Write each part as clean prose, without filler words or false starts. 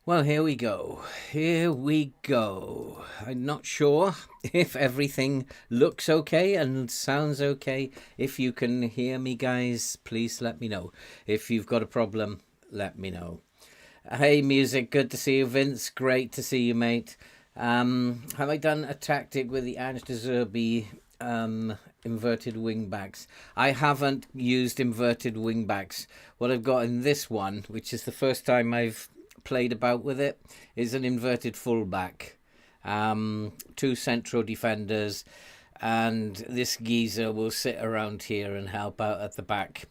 Well, here we go. Here we go. I'm not sure if everything looks okay and sounds okay. If you can hear me, guys, please let me know. If you've got a problem, let me know. Hey, music, good to see you, Vince. Great to see you, mate. Have I done a tactic with the Ange de Zerbi inverted wing backs? I haven't used inverted wing backs. What I've got in this one, which is the first time I've played about with it, is an inverted fullback. Two central defenders, and this geezer will sit around here and help out at the back.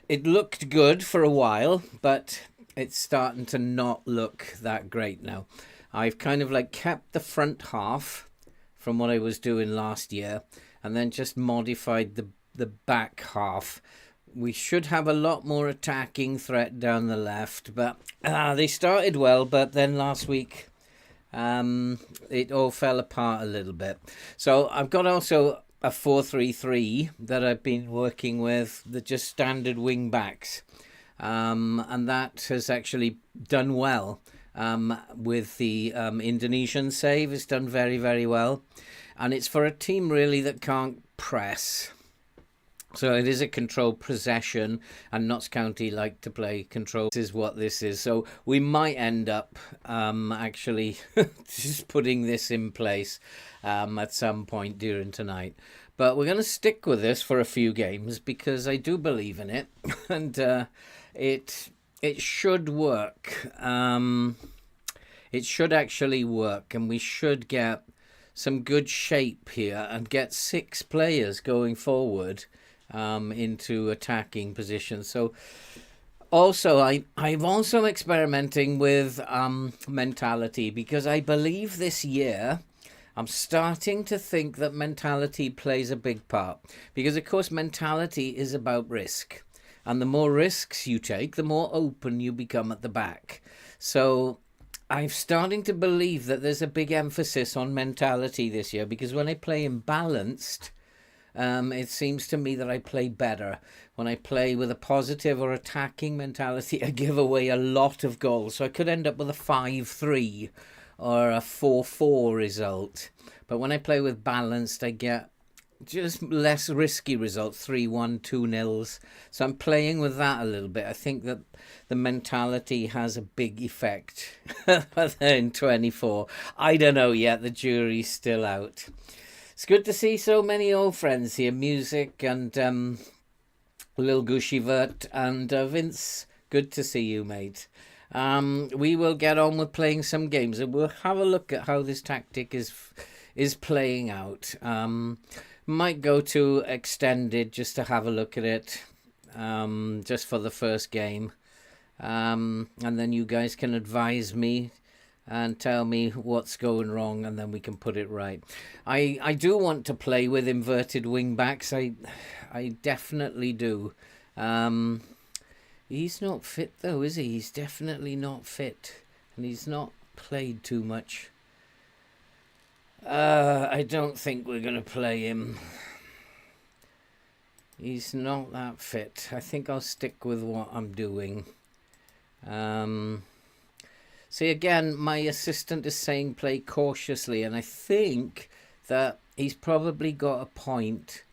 It looked good for a while, but it's starting to not look that great now. I've kind of like kept the front half from what I was doing last year and then just modified the back half. We should have a lot more attacking threat down the left, but they started well, but then last week it all fell apart a little bit. So I've got also a 4-3-3 that I've been working with, the just standard wing backs, and that has actually done well. With the Indonesian save, it's done very, very well, and it's for a team really that can't press. So it is a controlled possession, and Notts County like to play control. This is what this is. So we might end up actually just putting this in place at some point during tonight. But we're going to stick with this for a few games because I do believe in it, and it should work. It should actually work, and we should get some good shape here and get 6 players going forward into attacking positions. So also I'm also experimenting with mentality, because I believe this year I'm starting to think that mentality plays a big part, because of course mentality is about risk, and the more risks you take, the more open you become at the back. So I'm starting to believe that there's a big emphasis on mentality this year, because when I play imbalanced, it seems to me that I play better. When I play with a positive or attacking mentality, I give away a lot of goals. So I could end up with a 5-3 or a 4-4 result. But when I play with balanced, I get just less risky results, 3-1, 2-0. So I'm playing with that a little bit. I think that the mentality has a big effect in 24. I don't know yet. The jury's still out. It's good to see so many old friends here. Music and Lil Gushivert and Vince. Good to see you, mate. We will get on with playing some games, and we'll have a look at how this tactic is playing out. Might go to extended just to have a look at it, just for the first game, and then you guys can advise me and tell me what's going wrong, and then we can put it right. I do want to play with inverted wing backs. I definitely do. He's not fit though, is he? He's definitely not fit, and he's not played too much. I don't think we're going to play him. He's not that fit. I think I'll stick with what I'm doing. See, again, my assistant is saying play cautiously, and I think that he's probably got a point.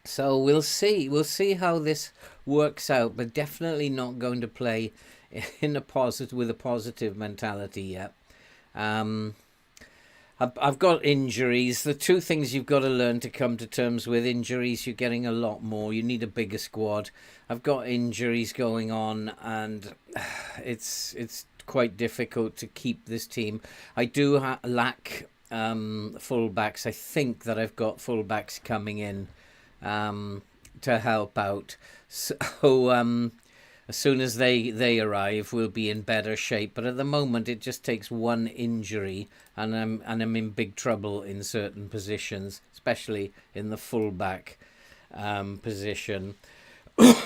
So we'll see. We'll see how this works out, but definitely not going to play in a positive with a positive mentality yet. I've got injuries. The two things you've got to learn to come to terms with: injuries, you're getting a lot more. You need a bigger squad. I've got injuries going on, and it's quite difficult to keep this team. I do lack fullbacks. I think that I've got fullbacks coming in to help out. So as soon as they arrive, we'll be in better shape. But at the moment, it just takes one injury, and I'm in big trouble in certain positions, especially in the fullback position.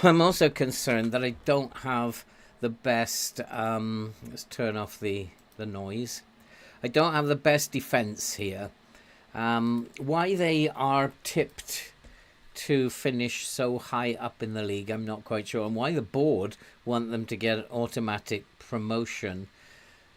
I'm also concerned that I don't have the best. Let's turn off the noise. I don't have the best defense here. Why they are tipped to finish so high up in the league. I'm not quite sure, and why the board want them to get automatic promotion.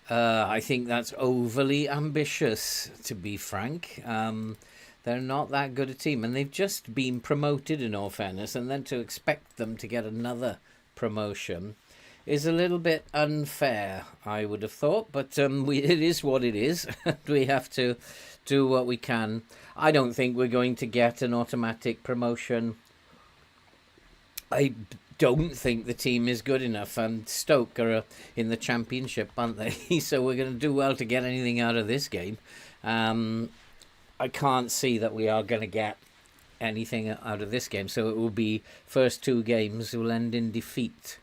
I think that's overly ambitious, to be frank. They're not that good a team, and they've just been promoted, in all fairness, and then to expect them to get another promotion is a little bit unfair, I would have thought. But it is what it is. We have to do what we can. I don't think we're going to get an automatic promotion. I don't think the team is good enough, and Stoke are in the Championship, aren't they? So we're going to do well to get anything out of this game. I can't see that we are going to get anything out of this game, so it will be first two games will end in defeat.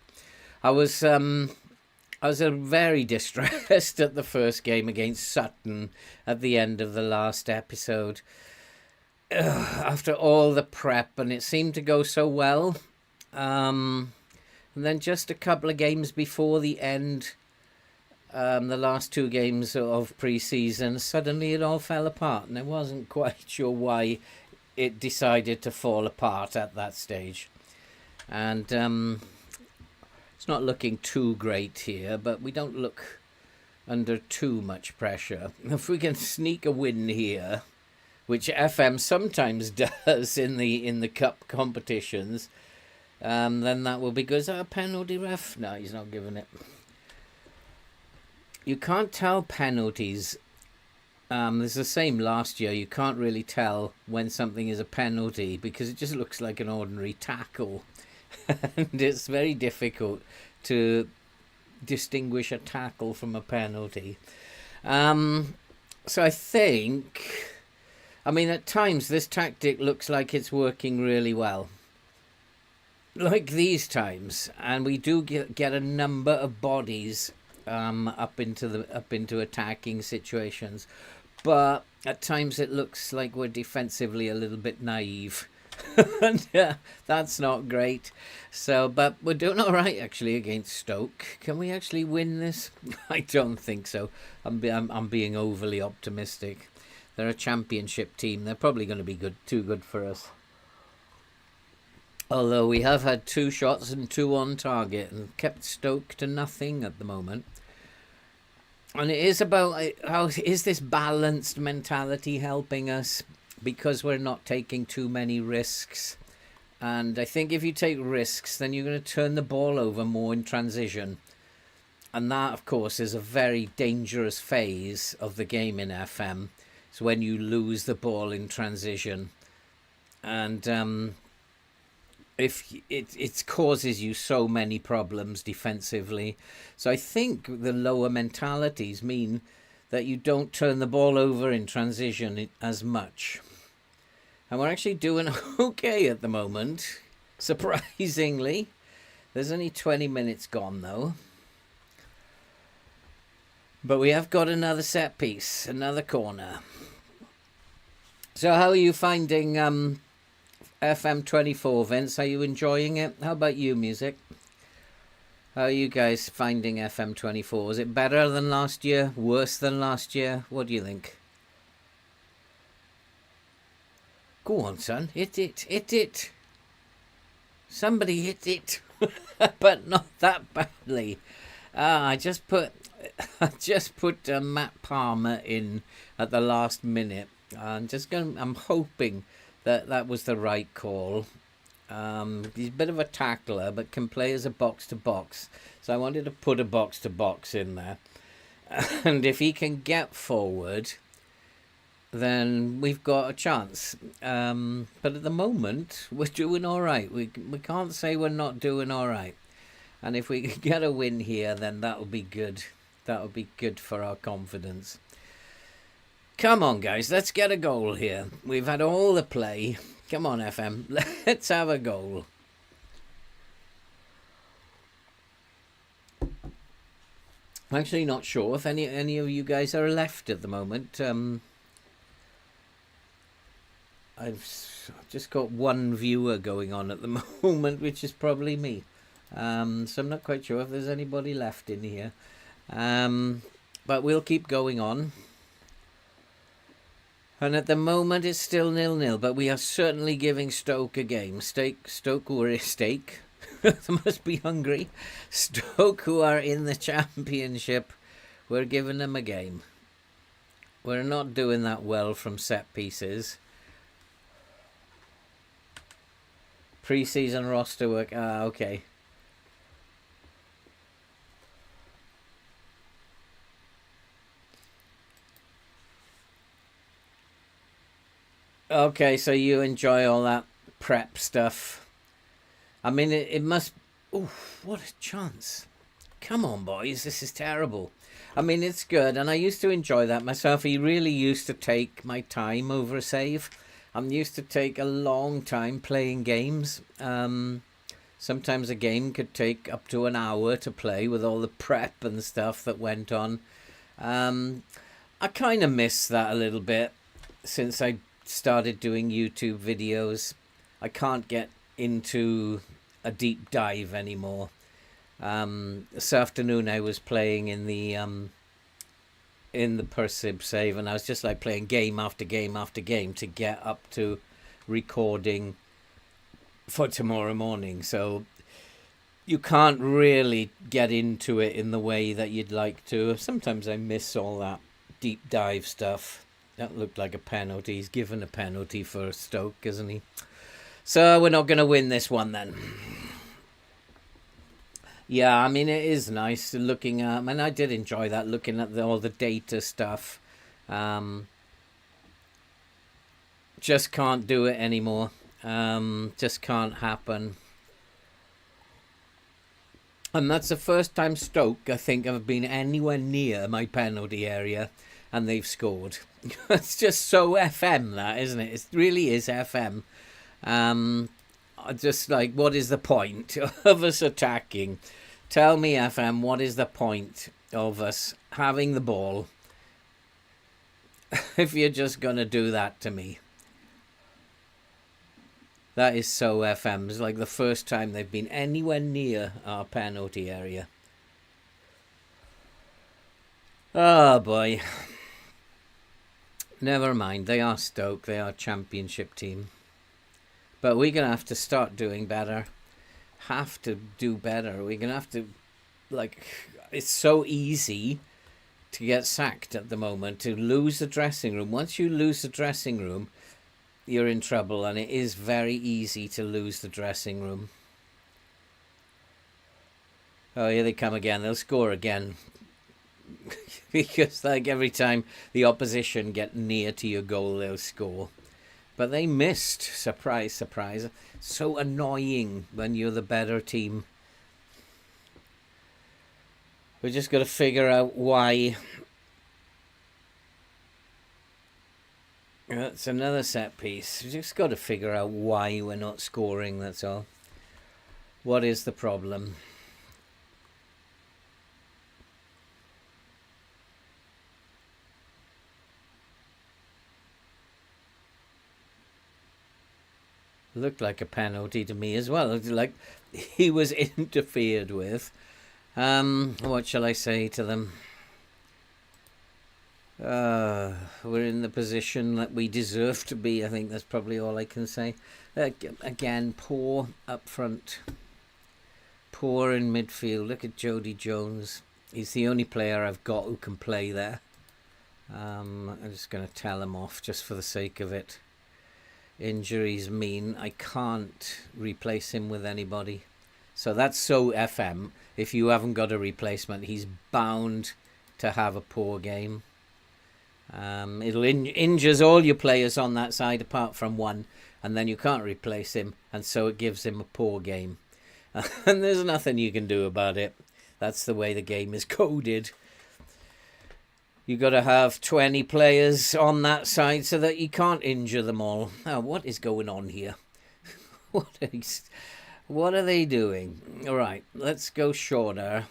I was very distressed at the first game against Sutton at the end of the last episode. After all the prep, and it seemed to go so well. And then just a couple of games before the end, the last two games of pre-season, suddenly it all fell apart, and I wasn't quite sure why it decided to fall apart at that stage. And it's not looking too great here, but we don't look under too much pressure. If we can sneak a win here, which FM sometimes does in the cup competitions, then that will be good. Is that a penalty, ref? No, he's not giving it. You can't tell penalties. It's the same last year. You can't really tell when something is a penalty because it just looks like an ordinary tackle. And it's very difficult to distinguish a tackle from a penalty. So I think, at times this tactic looks like it's working really well. Like these times, and we do get a number of bodies up into attacking situations, but at times it looks like we're defensively a little bit naive. And that's not great. So, but we're doing all right actually against Stoke. Can we actually win this? I don't think so. I'm being overly optimistic. They're a Championship team. They're probably going to be too good for us. Although we have had 2 shots and 2 on target and kept Stoke to nothing at the moment. And it is about how is this balanced mentality helping us, because we're not taking too many risks. And I think if you take risks, then you're going to turn the ball over more in transition. And that, of course, is a very dangerous phase of the game in FM. It's when you lose the ball in transition. And if it causes you so many problems defensively. So I think the lower mentalities mean that you don't turn the ball over in transition as much. And we're actually doing okay at the moment, surprisingly. There's only 20 minutes gone, though. But we have got another set piece, another corner. So how are you finding FM24, Vince? Are you enjoying it? How about you, music? How are you guys finding FM24? Is it better than last year? Worse than last year? What do you think? Go on, son. Hit it. Somebody hit it. But not that badly. I just put Matt Palmer in at the last minute. I'm hoping that was the right call. He's a bit of a tackler, but can play as a box-to-box. So I wanted to put a box-to-box in there. And if he can get forward, then we've got a chance. But at the moment, we're doing all right. We can't say we're not doing all right. And if we can get a win here, then that'll be good. That'll be good for our confidence. Come on, guys, let's get a goal here. We've had all the play. Come on, FM, let's have a goal. I'm actually not sure if any of you guys are left at the moment. I've just got one viewer going on at the moment, which is probably me. So I'm not quite sure if there's anybody left in here. But we'll keep going on. And at the moment it's still 0-0, but we are certainly giving Stoke a game. Stoke who are steak. They must be hungry. Stoke who are in the Championship, we're giving them a game. We're not doing that well from set pieces. Pre-season roster work. Okay. Okay, so you enjoy all that prep stuff. I mean, it must... Oh, what a chance. Come on, boys. This is terrible. I mean, it's good, and I used to enjoy that myself. I really used to take my time over a save. I'm used to take a long time playing games. Sometimes a game could take up to an hour to play with all the prep and stuff that went on. I kind of miss that a little bit since I started doing YouTube videos. I can't get into a deep dive anymore. This afternoon I was playing in the Persib save, and I was just like playing game after game after game to get up to recording for tomorrow morning. So you can't really get into it in the way that you'd like to. Sometimes I miss all that deep dive stuff. That looked like a penalty. He's given a penalty for Stoke, isn't he? So we're not going to win this one then. Yeah, I mean, it is nice looking at... And I did enjoy that, looking at all the data stuff. Just can't do it anymore. Just can't happen. And that's the first time Stoke, I think, have been anywhere near my penalty area, and they've scored. It's just so FM, that, isn't it? It really is FM. Just like, what is the point of us attacking? Tell me, FM, what is the point of us having the ball if you're just going to do that to me? That is so FM. It's like the first time they've been anywhere near our penalty area. Oh, boy. Never mind. They are Stoke. They are a Championship team. But we're going to have to start doing better. Have to do better. We're going to have to... Like, it's so easy to get sacked at the moment, to lose the dressing room. Once you lose the dressing room, you're in trouble, and it is very easy to lose the dressing room. Oh, here they come again. They'll score again. Because, like, every time the opposition get near to your goal, they'll score. But they missed. Surprise, surprise. So annoying when you're the better team. We just got to figure out why. That's another set piece. We just got to figure out why we're not scoring, that's all. What is the problem? Looked like a penalty to me as well. It looked like he was interfered with. What shall I say to them? We're in the position that we deserve to be. I think that's probably all I can say. Again, poor up front. Poor in midfield. Look at Jody Jones. He's the only player I've got who can play there. I'm just going to tell him off just for the sake of it. Injuries mean I can't replace him with anybody. So that's so FM. If you haven't got a replacement, he's bound to have a poor game. It'll injures all your players on that side apart from one, and then you can't replace him, and so it gives him a poor game. And there's nothing you can do about it. That's the way the game is coded. You got to have 20 players on that side so that you can't injure them all. Oh, what is going on here? What are they doing? All right, let's go shorter.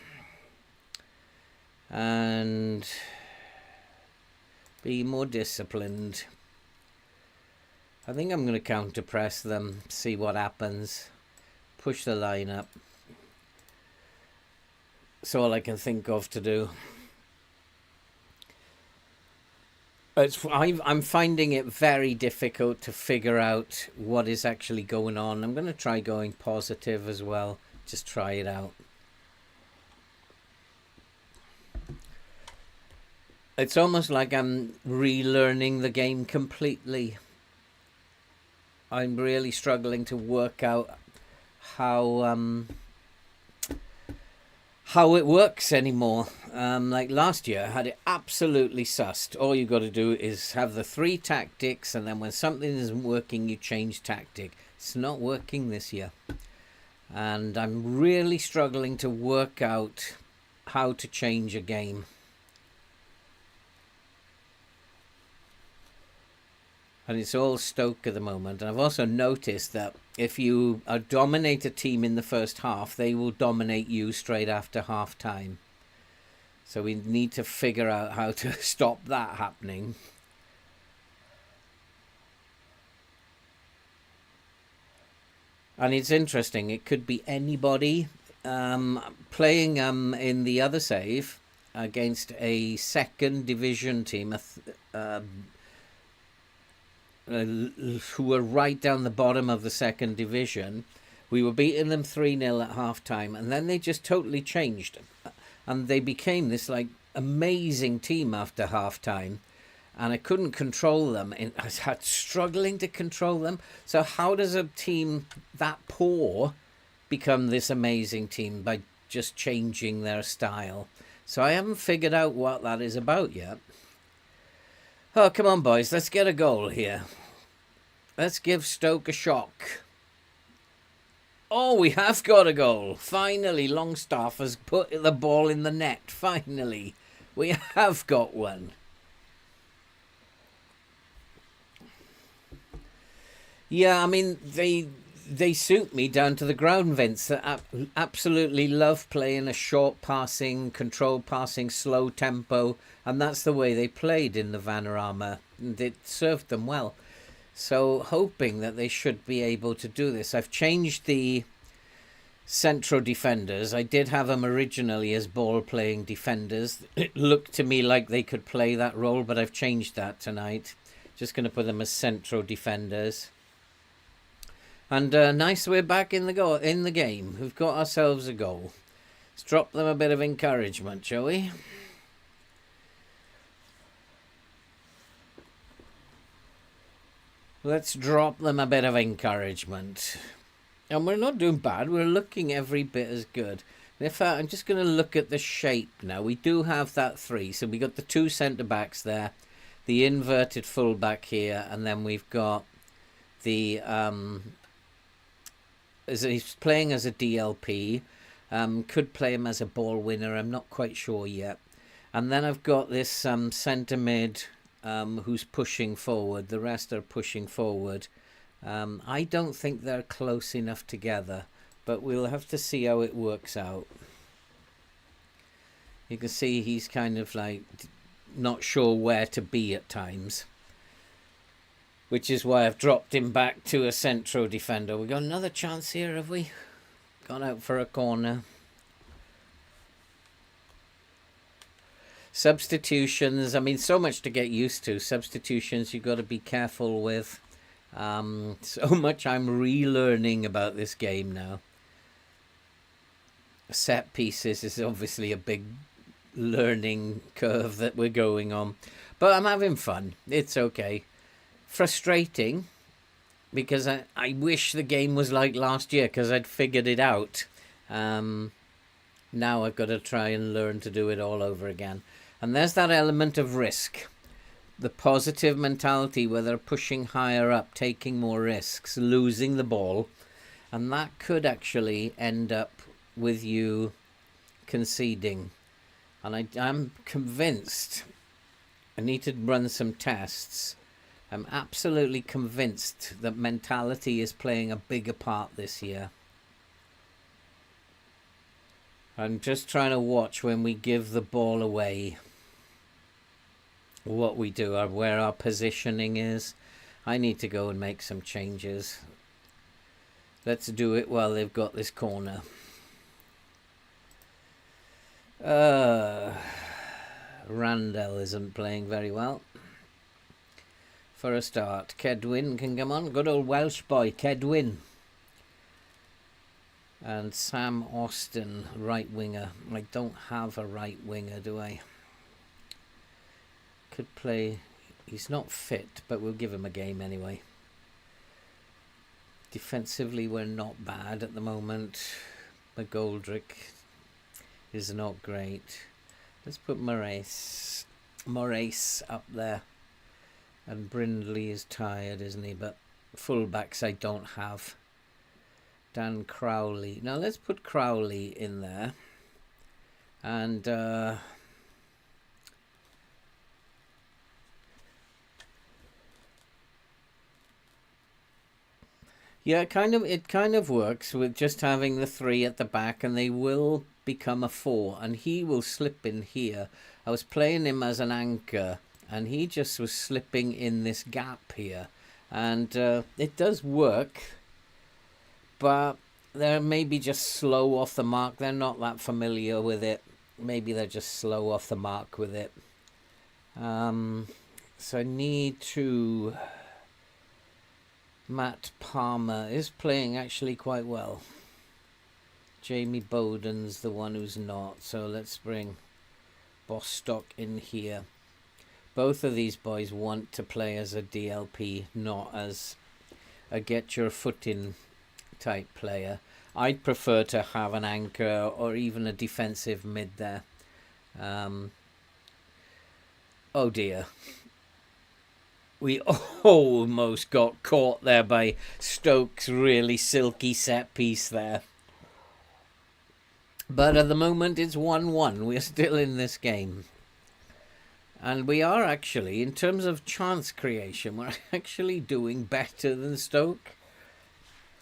And be more disciplined. I think I'm going to counter press them, see what happens. Push the line up. That's all I can think of to do. I'm finding it very difficult to figure out what is actually going on. I'm going to try going positive as well. Just try it out. It's almost like I'm relearning the game completely. I'm really struggling to work out how how it works anymore. Like last year, I had it absolutely sussed. All you got to do is have the 3 tactics, and then when something isn't working, you change tactic. It's not working this year, and I'm really struggling to work out how to change a game. And it's all Stoke at the moment. And I've also noticed that if you dominate a team in the first half, they will dominate you straight after half time. So we need to figure out how to stop that happening. And it's interesting. It could be anybody playing in the other save against a second division team, who were right down the bottom of the second division. We were beating them 3-0 at half time, and then they just totally changed, and they became this like amazing team after half time, and I couldn't control them. I was struggling to control them. So how does a team that poor become this amazing team? By just changing their style. So I haven't figured out what that is about yet. Oh, come on, boys. Let's get a goal here. Let's give Stoke a shock. Oh, we have got a goal. Finally, Longstaff has put the ball in the net. Finally. We have got one. Yeah, I mean, they suit me down to the ground, Vince. I absolutely love playing a short passing, controlled passing, slow tempo, and that's the way they played in the Vanarama, and it served them well. So hoping that they should be able to do this. I've changed the central defenders. I did have them originally as ball-playing defenders. It looked to me like they could play that role, but I've changed that tonight. Just going to put them as central defenders. And nice, we're back in the game. We've got ourselves a goal. Let's drop them a bit of encouragement, shall we? Let's drop them a bit of encouragement. And we're not doing bad. We're looking every bit as good. In fact, I'm just going to look at the shape now. We do have that 3. So we got the 2 centre-backs there. The inverted full-back here. And then we've got the... he's playing as a DLP. Could play him as a ball winner. I'm not quite sure yet. And then I've got this centre mid who's pushing forward. The rest are pushing forward. I don't think they're close enough together, but we'll have to see how it works out. You can see he's kind of like not sure where to be at times, which is why I've dropped him back to a central defender. We got another chance here, have we? Gone out for a corner. Substitutions, I mean, so much to get used to. Substitutions you've got to be careful with. So much I'm relearning about this game now. Set pieces is obviously a big learning curve that we're going on. But I'm having fun. It's okay. Frustrating, because I wish the game was like last year, because I'd figured it out. Now I've got to try and learn to do it all over again. And there's that element of risk. The positive mentality where they're pushing higher up, taking more risks, losing the ball. And that could actually end up with you conceding. And I'm convinced. I need to run some tests. I'm absolutely convinced that mentality is playing a bigger part this year. I'm just trying to watch when we give the ball away, what we do, or where our positioning is. I need to go and make some changes. Let's do it while they've got this corner. Randall isn't playing very well. for a start. Cedwyn can come on. Good old Welsh boy, Cedwyn. And Sam Austin, right winger. I don't have a right winger, do I? Could play. He's not fit, but we'll give him a game anyway. Defensively, we're not bad at the moment. McGoldrick is not great. Let's put Moraes up there. And Brindley is tired, isn't he? But fullbacks I don't have. Dan Crowley. Now let's put Crowley in there. And yeah, it kind of works with just having the three at the back, and they will become a four, and he will slip in here. I was playing him as an anchor, and he just was slipping in this gap here, and it does work, but they're maybe just slow off the mark. They're not that familiar with it. Maybe they're just slow off the mark with it. So I need to... Matt Palmer is playing actually quite well. Jamie Bowden's the one who's not. So let's bring Bostock in here. Both of these boys want to play as a DLP, not as a get your foot in type player. I'd prefer to have an anchor or even a defensive mid there. Oh dear. We almost got caught there by Stoke's really silky set piece there. But at the moment it's 1-1. We're still in this game. And we are actually, in terms of chance creation, we're actually doing better than Stoke.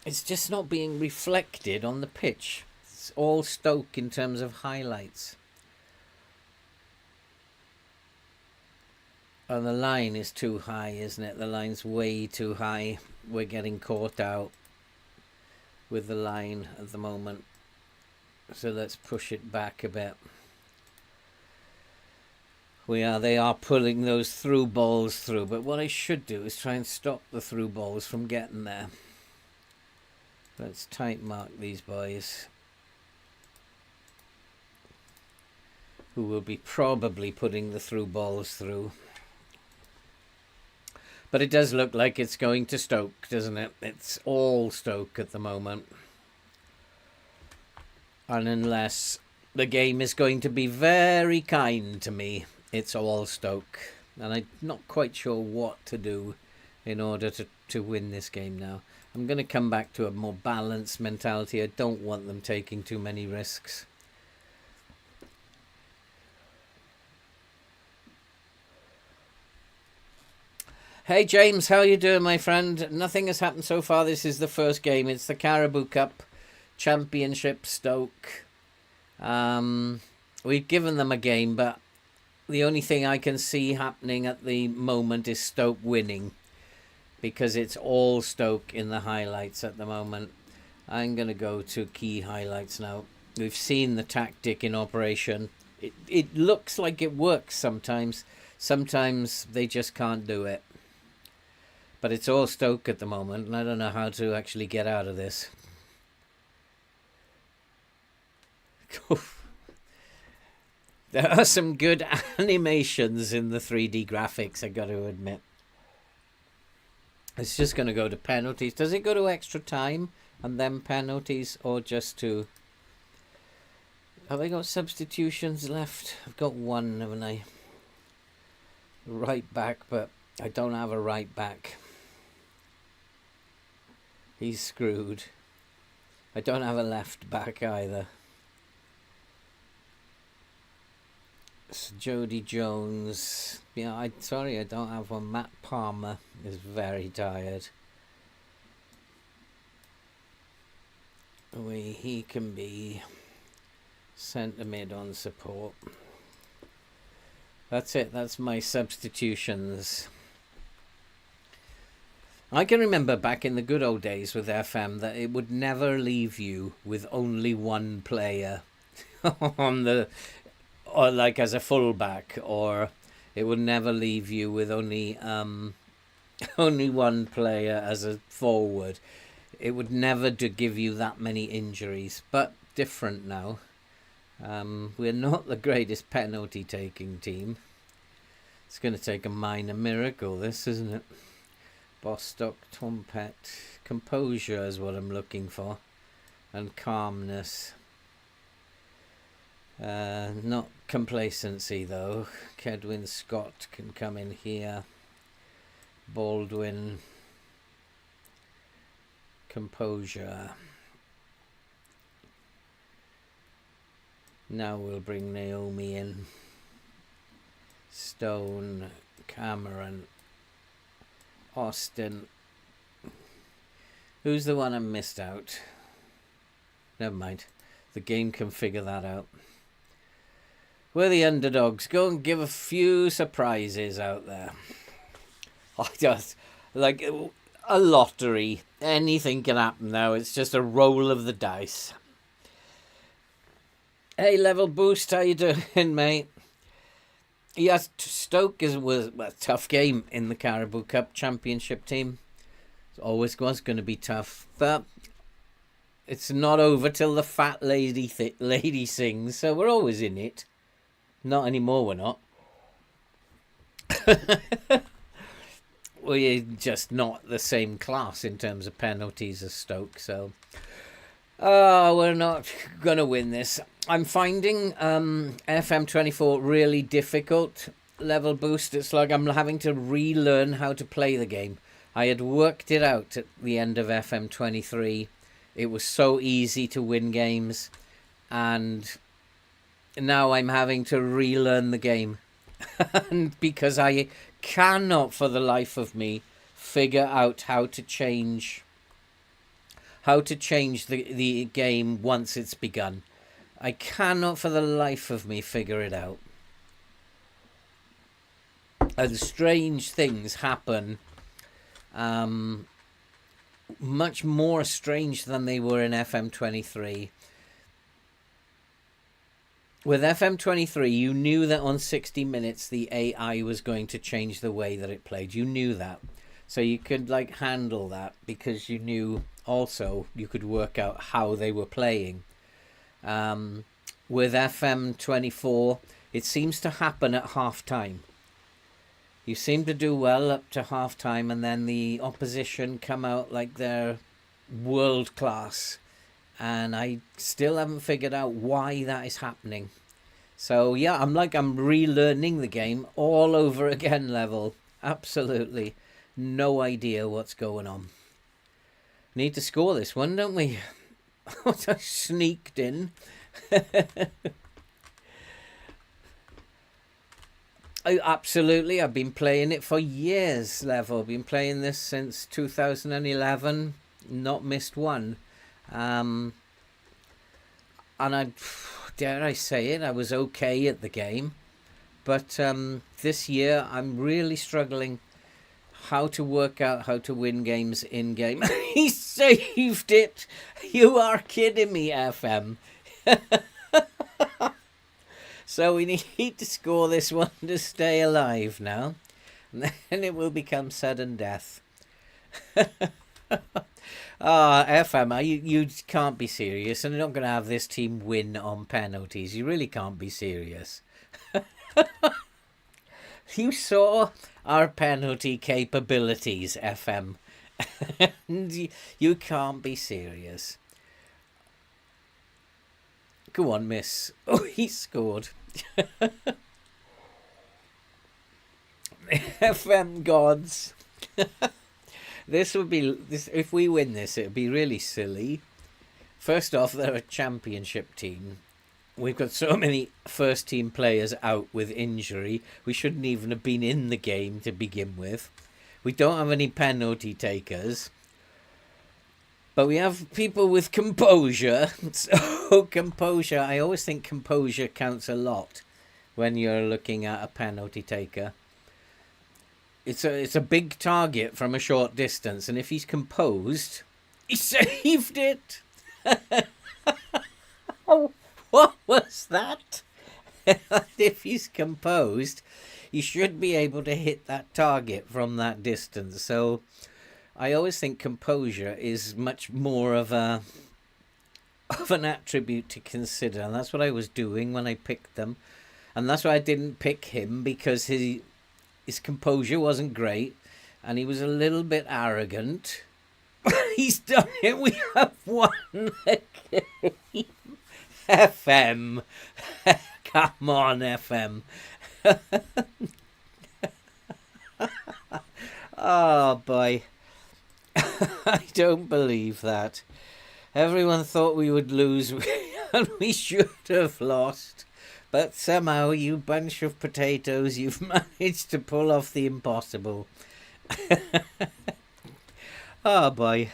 It's just not being reflected on the pitch. It's all Stoke in terms of highlights. And the line is too high, isn't it? The line's way too high. We're getting caught out with the line at the moment. So let's push it back a bit. They are pulling those through balls through. But what I should do is try and stop the through balls from getting there. Let's tight mark these boys, who will be probably putting the through balls through. But it does look like it's going to Stoke, doesn't it? It's all Stoke at the moment. And unless the game is going to be very kind to me, it's all Stoke. And I'm not quite sure what to do in order to win this game now. I'm going to come back to a more balanced mentality. I don't want them taking too many risks. Hey James, how you doing, my friend? Nothing has happened so far. This is the first game. It's the Caribou Cup Championship, Stoke. We've given them a game, but the only thing I can see happening at the moment is Stoke winning, because it's all Stoke in the highlights at the moment. I'm going to go to key highlights now. We've seen the tactic in operation. It looks like it works sometimes. Sometimes they just can't do it. But it's all Stoke at the moment, and I don't know how to actually get out of this. There are some good animations in the 3D graphics, I got to admit. It's just going to go to penalties. Does it go to extra time and then penalties, or just to... Have I got substitutions left? I've got one, haven't I? Right back, but I don't have a right back. He's screwed. I don't have a left back either. It's Jody Jones. Yeah, sorry, I don't have one. Matt Palmer is very tired. He can be centre mid on support. That's it. That's my substitutions. I can remember back in the good old days with FM that it would never leave you with only one player on the, or like as a fullback, or it would never leave you with only only one player as a forward, it would never give you that many injuries. But different now. We're not the greatest penalty taking team. It's going to take a minor miracle, this, isn't it? Bostock, Tompet. Composure is what I'm looking for. And calmness. Not complacency, though. Kedwin Scott can come in here. Baldwin. Composure. Now we'll bring Naomi in. Stone. Cameron. Austin. Who's the one I missed out? Never mind. The game can figure that out. We're the underdogs. Go and give a few surprises out there. I just like a lottery. Anything can happen now. It's just a roll of the dice. Hey, Level Boost, how you doing, mate? Yes, Stoke was a tough game in the Caribou Cup Championship team. It always was going to be tough, but it's not over till the fat lady sings, so we're always in it. Not anymore, we're not. We're just not the same class in terms of penalties as Stoke, so we're not going to win this. I'm finding FM24 really difficult. Level Boost, it's like I'm having to relearn how to play the game. I had worked it out at the end of FM23. It was so easy to win games, and now I'm having to relearn the game. And because I cannot for the life of me figure out how to change the game once it's begun. I cannot for the life of me figure it out. And strange things happen, much more strange than they were in FM23. With FM23, you knew that on 60 Minutes, the AI was going to change the way that it played. You knew that. So you could handle that because you knew also you could work out how they were playing. With FM24, it seems to happen at half time. You seem to do well up to half time, and then the opposition come out like they're world class. And I still haven't figured out why that is happening. So yeah, I'm relearning the game all over again, Level. Absolutely no idea what's going on. Need to score this one, don't we? I sneaked in. Absolutely, I've been playing it for years, Level. I've been playing this since 2011. Not missed one. And dare I say it, I was okay at the game. But this year, I'm really struggling how to work out how to win games in-game. He saved it! You are kidding me, FM. So we need to score this one to stay alive now. And then it will become sudden death. FM, you can't be serious. And you're not going to have this team win on penalties. You really can't be serious. You saw our penalty capabilities, FM. You can't be serious. Go on, miss. Oh, he scored. FM gods. This would be if we win this, it would be really silly. First off, they're a championship team. We've got so many first team players out with injury. We shouldn't even have been in the game to begin with. We don't have any penalty takers. But we have people with composure. So composure, I always think composure counts a lot when you're looking at a penalty taker. It's a big target from a short distance, and if he's composed, he saved it. What was that? If he's composed, you should be able to hit that target from that distance. So I always think composure is much more of an attribute to consider, and that's what I was doing when I picked them. And that's why I didn't pick him, because his composure wasn't great and he was a little bit arrogant. He's done it. We have won the game. FM. Come on, FM. Oh, boy. I don't believe that. Everyone thought we would lose, and we should have lost. But somehow, you bunch of potatoes, you've managed to pull off the impossible. Oh, boy.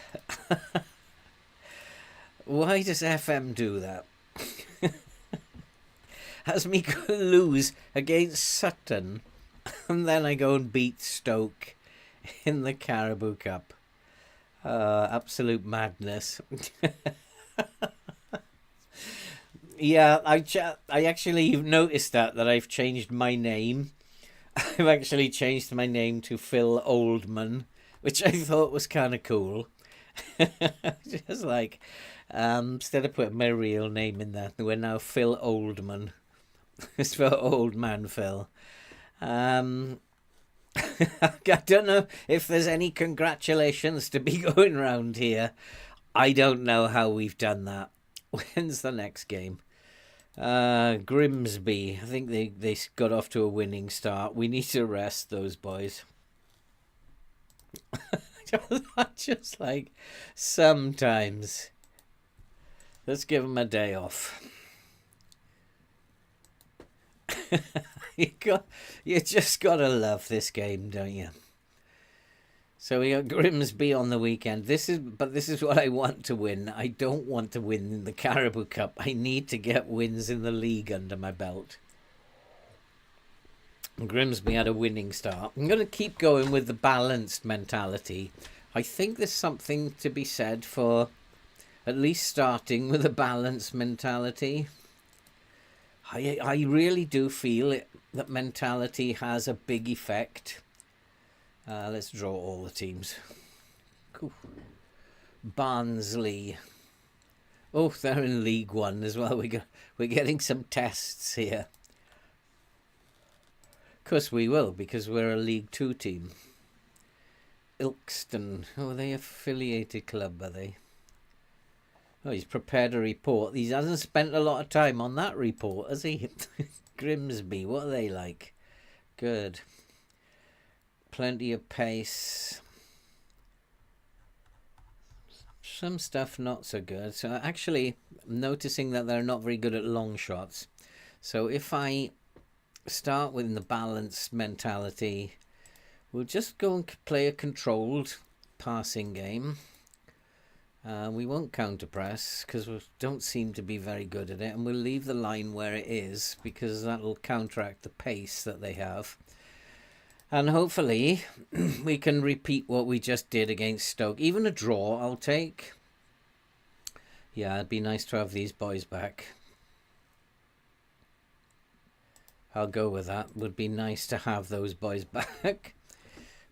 Why does FM do that? Has me lose against Sutton, and then I go and beat Stoke in the Carabao Cup. Absolute madness. Yeah, I actually noticed that I've changed my name. I've actually changed my name to Phil Oldman, which I thought was kind of cool. Just like, instead of putting my real name in there, we're now Phil Oldman. It's for Old Man Phil. I don't know if there's any congratulations to be going round here. I don't know how we've done that. When's the next game? Grimsby. I think they got off to a winning start. We need to rest those boys. Just like sometimes. Let's give them a day off. You just gotta love this game, don't you? So we got Grimsby on the weekend. This is what I want to win. I don't want to win in the Carabao Cup. I need to get wins in the league under my belt. Grimsby had a winning start. I'm going to keep going with the balanced mentality. I think there's something to be said for at least starting with a balanced mentality. I really do feel that mentality has a big effect. Let's draw all the teams. Cool. Barnsley. Oh, they're in League One as well. We're getting some tests here. Of course we will, because we're a League Two team. Ilkeston. Oh, are they affiliated club, are they? Oh, he's prepared a report. He hasn't spent a lot of time on that report, has he? Grimsby, what are they like? Good. Plenty of pace. Some stuff not so good. So actually, I'm noticing that they're not very good at long shots. So if I start with the balanced mentality, we'll just go and play a controlled passing game. We won't counter-press because we don't seem to be very good at it. And we'll leave the line where it is because that will counteract the pace that they have. And hopefully we can repeat what we just did against Stoke. Even a draw I'll take. Yeah, it'd be nice to have these boys back. I'll go with that. Would be nice to have those boys back.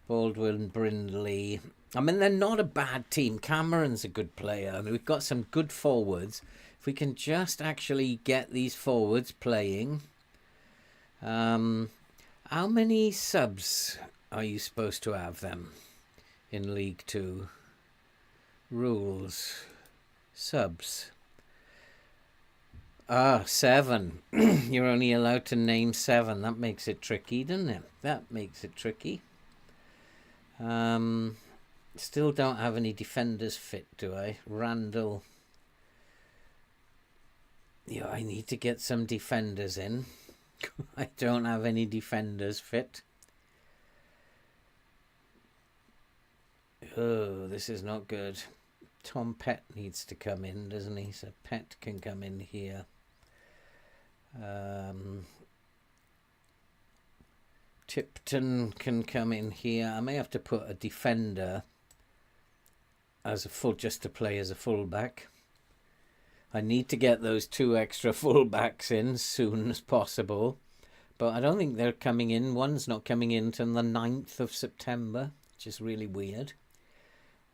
Baldwin, Brindley. I mean, they're not a bad team. Cameron's a good player. I mean, we've got some good forwards. If we can just actually get these forwards playing. How many subs are you supposed to have them in League Two? Rules. Subs. 7. You're only allowed to name 7. That makes it tricky, doesn't it? That makes it tricky. Still don't have any defenders fit, do I? Randall. Yeah, I need to get some defenders in. I don't have any defenders fit. Oh, this is not good. Tom Pett needs to come in, doesn't he? So Pett can come in here. Tipton can come in here. I may have to put a defender as a just to play as a fullback. I need to get those 2 extra fullbacks in as soon as possible. But I don't think they're coming in. One's not coming in until the 9th of September, which is really weird.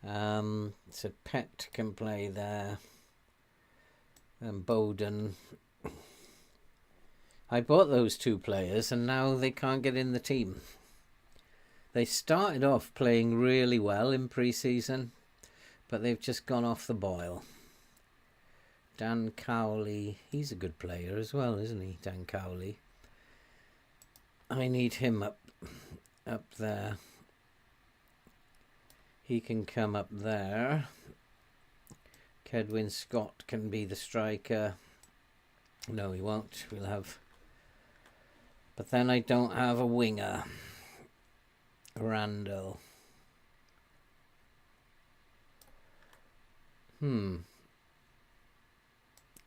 So Pet can play there. And Bowden. I bought those two players and now they can't get in the team. They started off playing really well in pre-season, but they've just gone off the boil. Dan Cowley, he's a good player as well, isn't he, Dan Cowley? I need him up there. He can come up there. Kedwin Scott can be the striker. No, he won't. We'll have... But then I don't have a winger. Randall.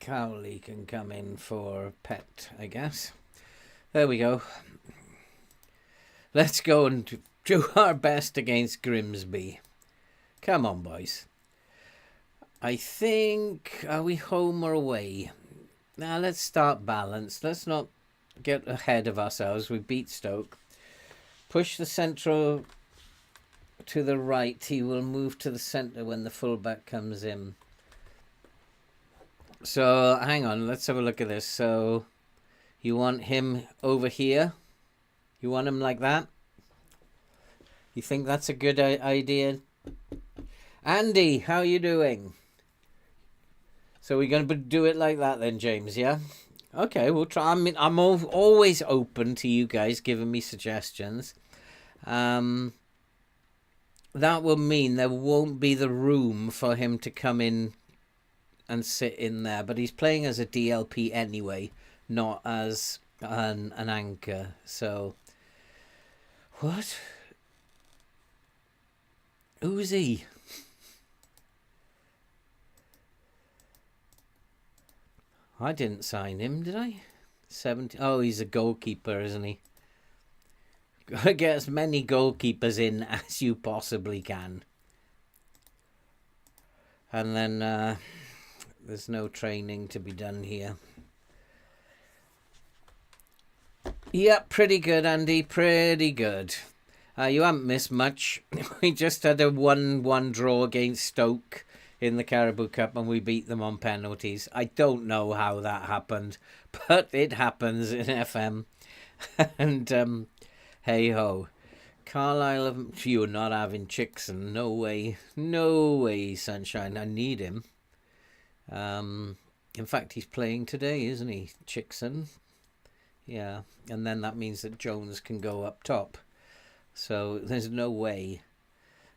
Cowley can come in for Pet, I guess. There we go. Let's go and do our best against Grimsby. Come on, boys. I think... Are we home or away? Now, let's start balanced. Let's not get ahead of ourselves. We beat Stoke. Push the central to the right. He will move to the centre when the fullback comes in. So, hang on. Let's have a look at this. So, you want him over here? You want him like that? You think that's a good idea? Andy, how are you doing? So we're going to do it like that then, James, yeah? Okay, we'll try. I mean, I'm always open to you guys giving me suggestions. That will mean there won't be the room for him to come in and sit in there. But he's playing as a DLP anyway, not as an anchor. So, what? Who's he? I didn't sign him, did I? 70. Oh, he's a goalkeeper, isn't he? Gotta get as many goalkeepers in as you possibly can. And then there's no training to be done here. Yep, pretty good, Andy. Pretty good. You haven't missed much. We just had a 1-1 draw against Stoke in the Caribou Cup and we beat them on penalties. I don't know how that happened, but it happens in FM. And hey ho. Carlisle, you're not having Chickson. No way. No way, sunshine. I need him. In fact, he's playing today, isn't he? Chickson. Yeah. And then that means that Jones can go up top. So there's no way.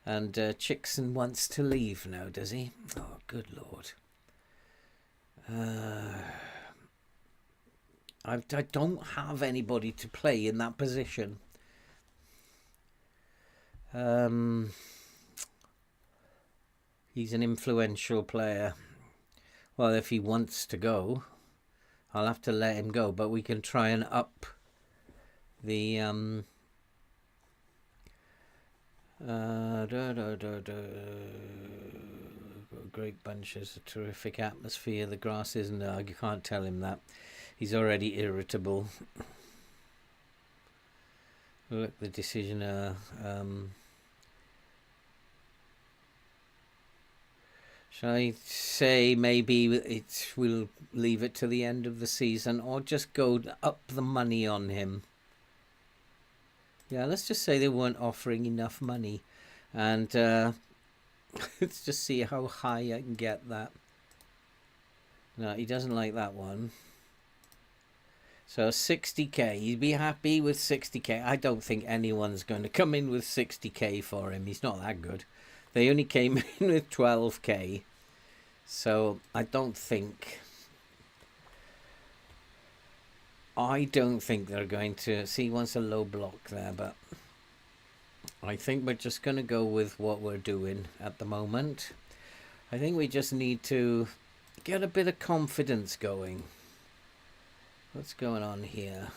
And Chickson wants to leave now, does he? Oh, good Lord. I don't have anybody to play in that position. He's an influential player. Well, if he wants to go, I'll have to let him go. But we can try and up the... great bunches, a terrific atmosphere. The grass isn't... you can't tell him that. He's already irritable. Look, the decision... shall I say maybe we'll leave it to the end of the season, or just go up the money on him? Yeah, let's just say they weren't offering enough money. And let's just see how high I can get that. No, he doesn't like that one. So 60k. He'd be happy with 60k. I don't think anyone's going to come in with 60k for him. He's not that good. They only came in with 12k. So I don't think they're going to... See, he wants a low block there, but I think we're just going to go with what we're doing at the moment. I think we just need to get a bit of confidence going. What's going on here?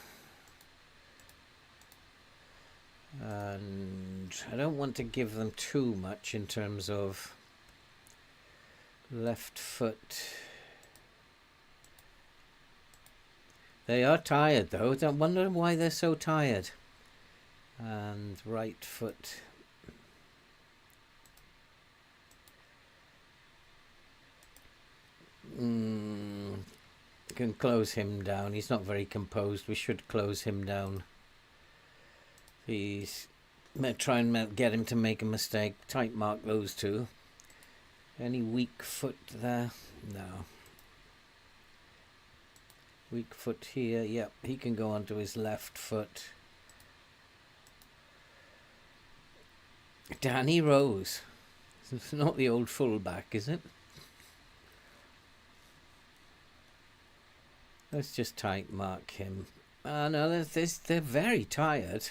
And I don't want to give them too much in terms of left foot. They are tired though. Don't wonder why they're so tired. And right foot. Can close him down. He's not very composed. We should close him down. He's try and get him to make a mistake. Tight mark those two. Any weak foot there? No. Weak foot here. Yep, he can go onto his left foot. Danny Rose. It's not the old fullback, is it? Let's just tight mark him. No, they're very tired.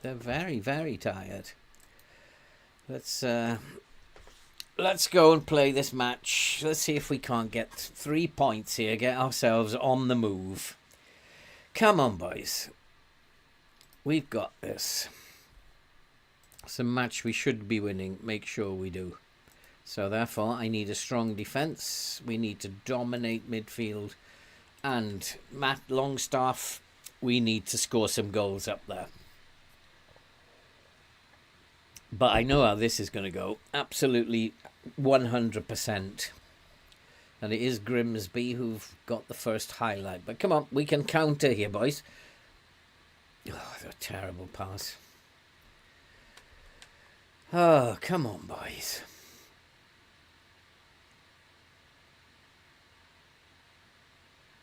They're very, very tired. Let's go and play this match. Let's see if we can't get 3 points here. Get ourselves on the move. Come on, boys. We've got this. It's a match we should be winning. Make sure we do. So therefore, I need a strong defence. We need to dominate midfield. And Matt Longstaff, we need to score some goals up there. But I know how this is going to go. Absolutely 100%. And it is Grimsby who've got the first highlight. But come on, we can counter here, boys. Oh, a terrible pass. Oh, come on, boys.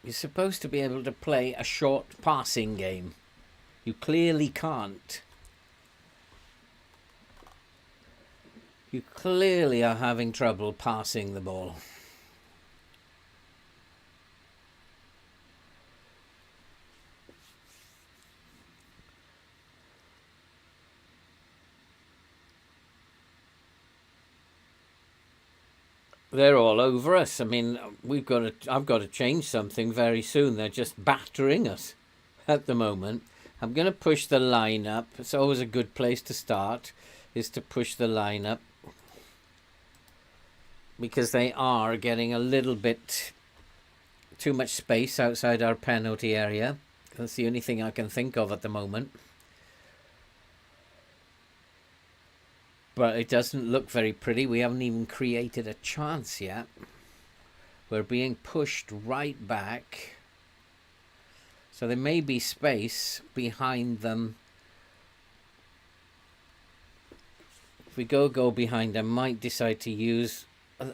You're supposed to be able to play a short passing game. You clearly can't. You clearly are having trouble passing the ball. They're all over us. I mean, I've got to change something very soon. They're just battering us at the moment. I'm going to push the line up. It's always a good place to start, is to push the line up. Because they are getting a little bit too much space outside our penalty area. That's the only thing I can think of at the moment. But it doesn't look very pretty. We haven't even created a chance yet. We're being pushed right back. So there may be space behind them. If we go behind, I might decide to use...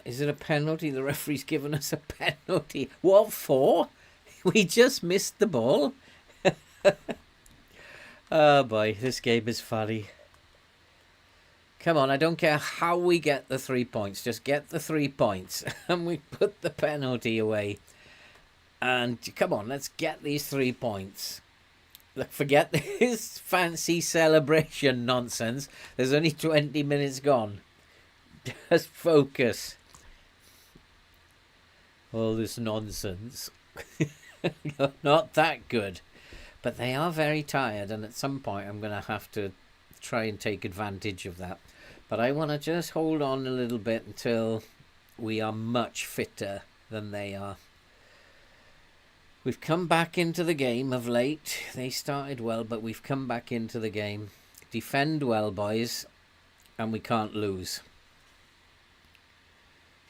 Is it a penalty? The referee's given us a penalty. What for? We just missed the ball. Oh boy, this game is funny. Come on, I don't care how we get the 3 points. Just get the 3 points. And we put the penalty away. And come on, let's get these 3 points. Look, forget this fancy celebration nonsense. There's only 20 minutes gone. Just focus. All this nonsense. Not that good. But they are very tired, and at some point I'm going to have to try and take advantage of that. But I want to just hold on a little bit until we are much fitter than they are. We've come back into the game of late. They started well, but we've come back into the game. Defend well, boys, and we can't lose.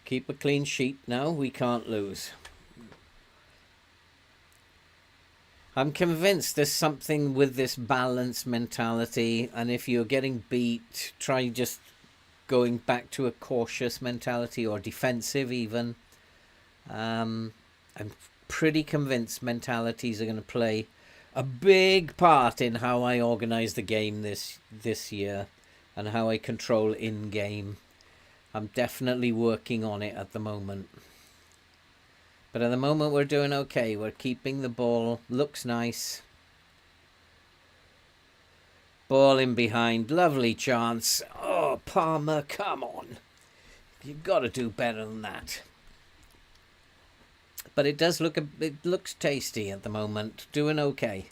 Keep a clean sheet now. We can't lose. I'm convinced there's something with this balance mentality, and if you're getting beat, try just going back to a cautious mentality or defensive even. I'm pretty convinced mentalities are going to play a big part in how I organise the game this year and how I control in-game. I'm definitely working on it at the moment. But at the moment we're doing okay. We're keeping the ball. Looks nice. Ball in behind. Lovely chance. Oh, Palmer, come on. You've got to do better than that. But it does look, it looks tasty at the moment. Doing okay.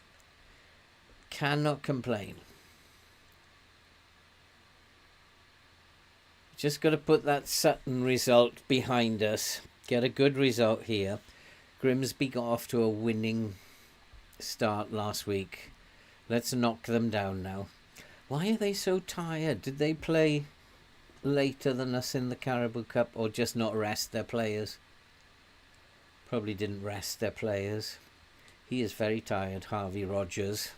Cannot complain. Just got to put that Sutton result behind us. Get a good result here. Grimsby got off to a winning start last week. Let's knock them down now. Why are they so tired? Did they play later than us in the Caribou Cup, or just not rest their players? Probably didn't rest their players. He is very tired, Harvey Rogers.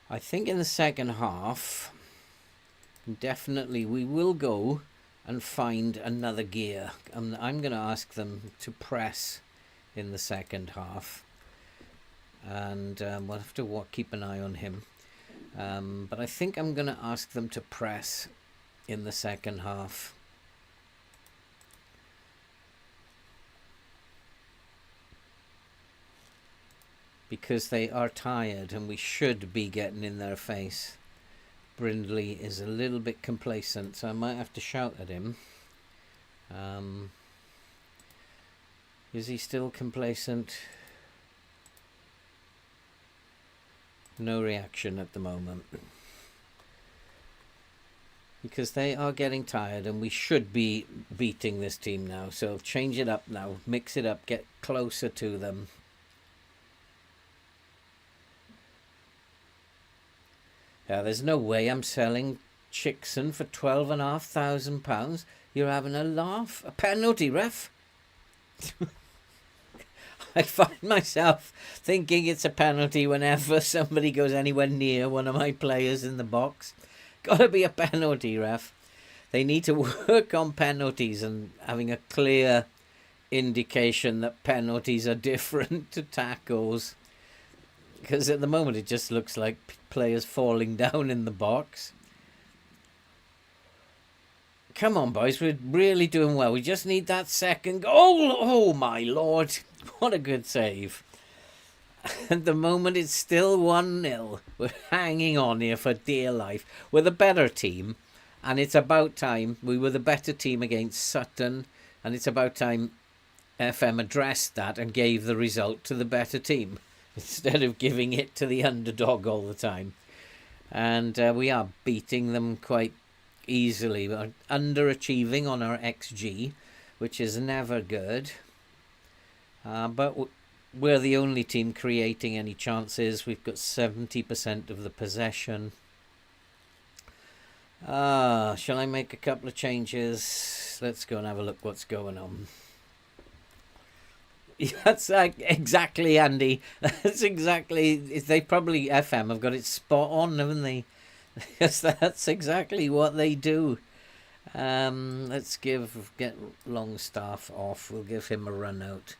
I think in the second half, definitely we will go and find another gear. I'm going to ask them to press in the second half. And we'll have to keep an eye on him. But I think I'm going to ask them to press in the second half. Because they are tired and we should be getting in their face. Brindley is a little bit complacent, so I might have to shout at him. Is he still complacent? No reaction at the moment. Because they are getting tired and we should be beating this team now. So change it up now. Mix it up. Get closer to them. There's no way I'm selling Chickson for £12,500. You're having a laugh. A penalty, ref. I find myself thinking it's a penalty whenever somebody goes anywhere near one of my players in the box. Gotta be a penalty, ref. They need to work on penalties and having a clear indication that penalties are different to tackles. Because at the moment it just looks like players falling down in the box. Come on, boys. We're really doing well. We just need that second goal. Oh, my Lord. What a good save. At the moment, it's still 1-0. We're hanging on here for dear life. We're the better team. And it's about time. We were the better team against Sutton. And it's about time FM addressed that and gave the result to the better team, instead of giving it to the underdog all the time. And we are beating them quite easily. We're underachieving on our XG, which is never good. But we're the only team creating any chances. We've got 70% of the possession. Shall I make a couple of changes? Let's go and have a look what's going on. That's exactly, Andy. That's exactly. They probably FM have got it spot on, haven't they? Yes, that's exactly what they do. Let's get Longstaff off. We'll give him a run out.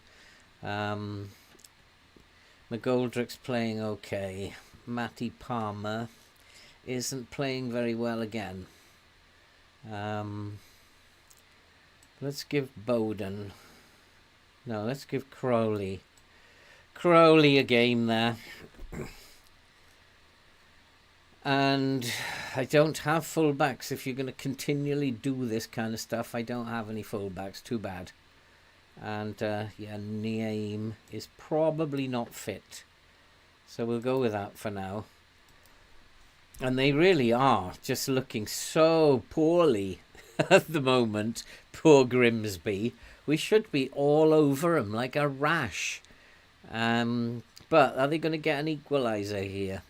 McGoldrick's playing okay. Matty Palmer isn't playing very well again. Let's give Bowden. No, let's give Crowley a game there. And I don't have fullbacks. If you're going to continually do this kind of stuff, I don't have any fullbacks. Too bad. And yeah, Naeem is probably not fit. So we'll go with that for now. And they really are just looking so poorly at the moment. Poor Grimsby. We should be all over them like a rash. But are they going to get an equaliser here?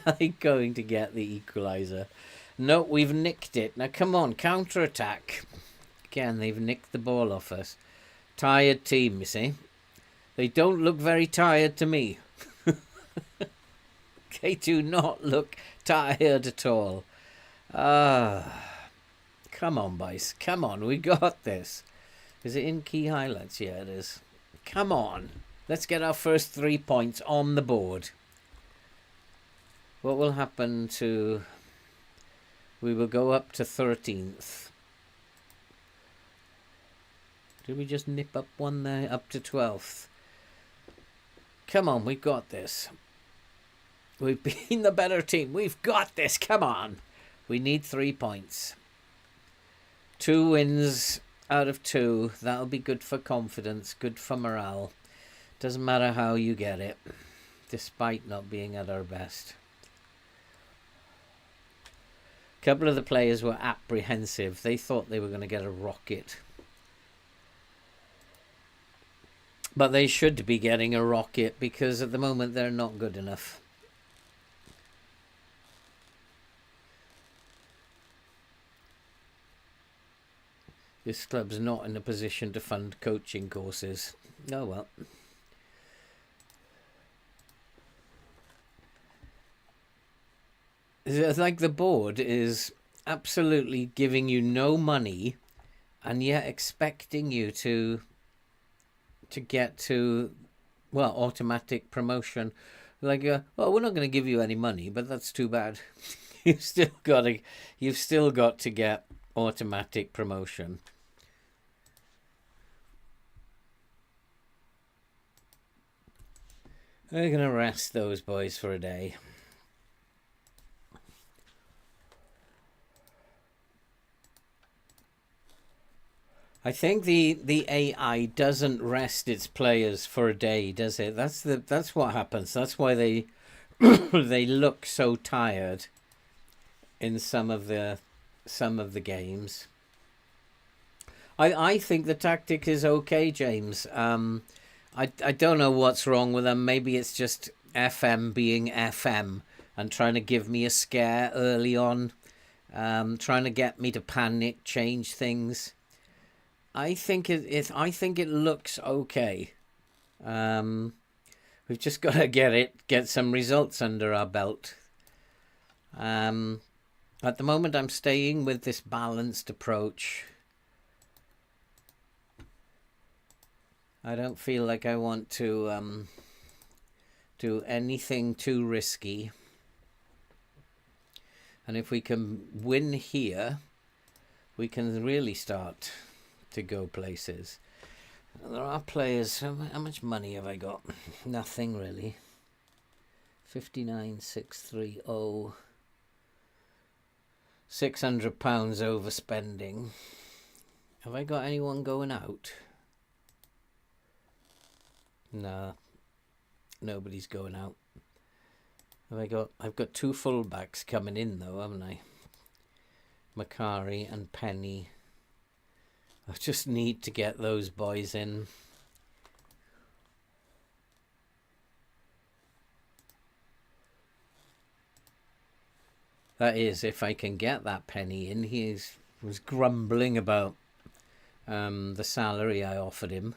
Are they going to get the equaliser? No, we've nicked it. Now come on, counter-attack. Again, they've nicked the ball off us. Tired team, you see. They don't look very tired to me. They do not look tired at all. Come on, boys. Come on, we got this. Is it in key highlights? Yeah, it is. Come on. Let's get our first 3 points on the board. What will happen to... We will go up to 13th. Did we just nip up one there? Up to 12th. Come on, we've got this. We've been the better team. We've got this. Come on. We need 3 points. 2 wins out of 2. That'll be good for confidence, good for morale. Doesn't matter how you get it, despite not being at our best. A couple of the players were apprehensive. They thought they were going to get a rocket. But they should be getting a rocket because at the moment they're not good enough. This club's not in a position to fund coaching courses. Oh well. It's like the board is absolutely giving you no money and yet expecting you to get to, well, automatic promotion. Like, well, we're not going to give you any money, but that's too bad. You've still got to get automatic promotion. We're going to rest those boys for a day. I think the AI doesn't rest its players for a day, does it? That's what happens. That's why they they look so tired in some of the games. I think the tactic is okay, James. I don't know what's wrong with them. Maybe it's just FM being FM and trying to give me a scare early on, trying to get me to panic, change things. I think it looks okay. We've just got to get some results under our belt. At the moment, I'm staying with this balanced approach. I don't feel like I want to do anything too risky. And if we can win here, we can really start to go places. There are players. How much money have I got? Nothing really. 59,630. £600 overspending. Have I got anyone going out? No, nobody's going out. I've got two fullbacks coming in though, haven't I? Macari and Penny. I just need to get those boys in. That is, if I can get that Penny in. He was grumbling about the salary I offered him.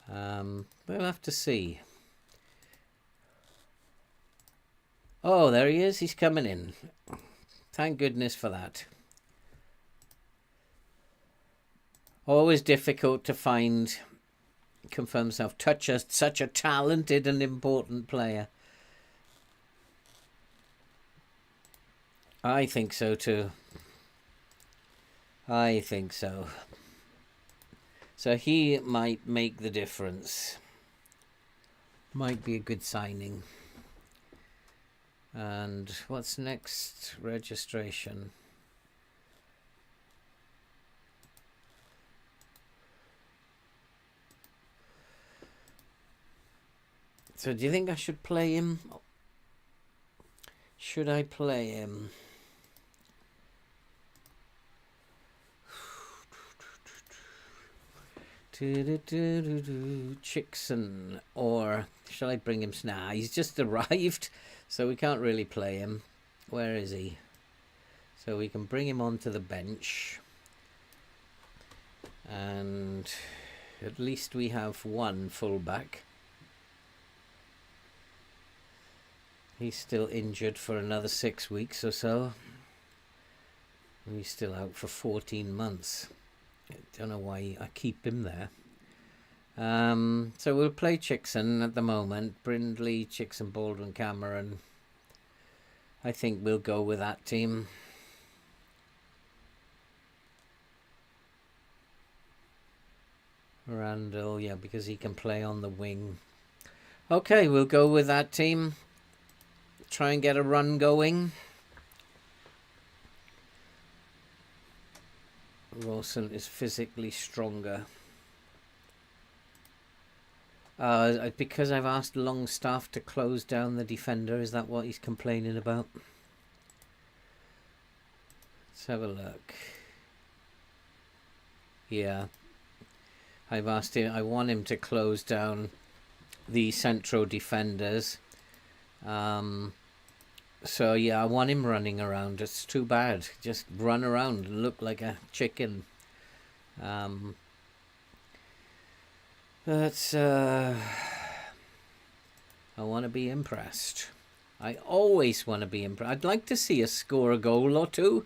We'll have to see. Oh, there he is. He's coming in. Thank goodness for that. Always difficult to confirm myself. Such a talented and important player. I think so too. I think so. So he might make the difference. Might be a good signing. And what's next? Registration. So do you think I should play him? Should I play him? Chickson, or shall I bring him? Nah, he's just arrived, so we can't really play him. Where is he? So we can bring him onto the bench, and at least we have one fullback. He's still injured for another 6 weeks or so. He's still out for 14 months. I don't know why I keep him there. So we'll play Chickson at the moment. Brindley, Chickson, Baldwin, Cameron. I think we'll go with that team. Randall, yeah, because he can play on the wing. Okay, we'll go with that team. Try and get a run going. Rawson is physically stronger. Because I've asked Longstaff to close down the defender. Is that what he's complaining about? Let's have a look. Yeah. I've asked him, I want him to close down the central defenders. So yeah, I want him running around. It's too bad. Just run around and look like a chicken. That's I want to be impressed. I always want to be impressed. I'd like to see us score a goal or two,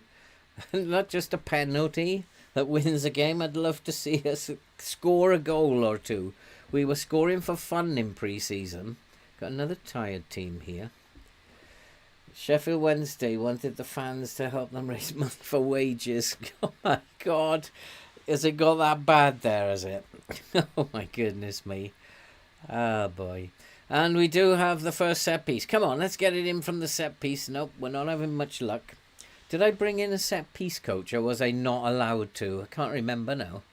not just a penalty that wins a game. I'd love to see us score a goal or two. We were scoring for fun in pre-season. Got another tired team here. Sheffield Wednesday wanted the fans to help them raise money for wages. Oh my God. Has it got that bad there, has it? Oh my goodness me. Oh boy. And we do have the first set piece. Come on, let's get it in from the set piece. Nope, we're not having much luck. Did I bring in a set piece coach, or was I not allowed to? I can't remember now.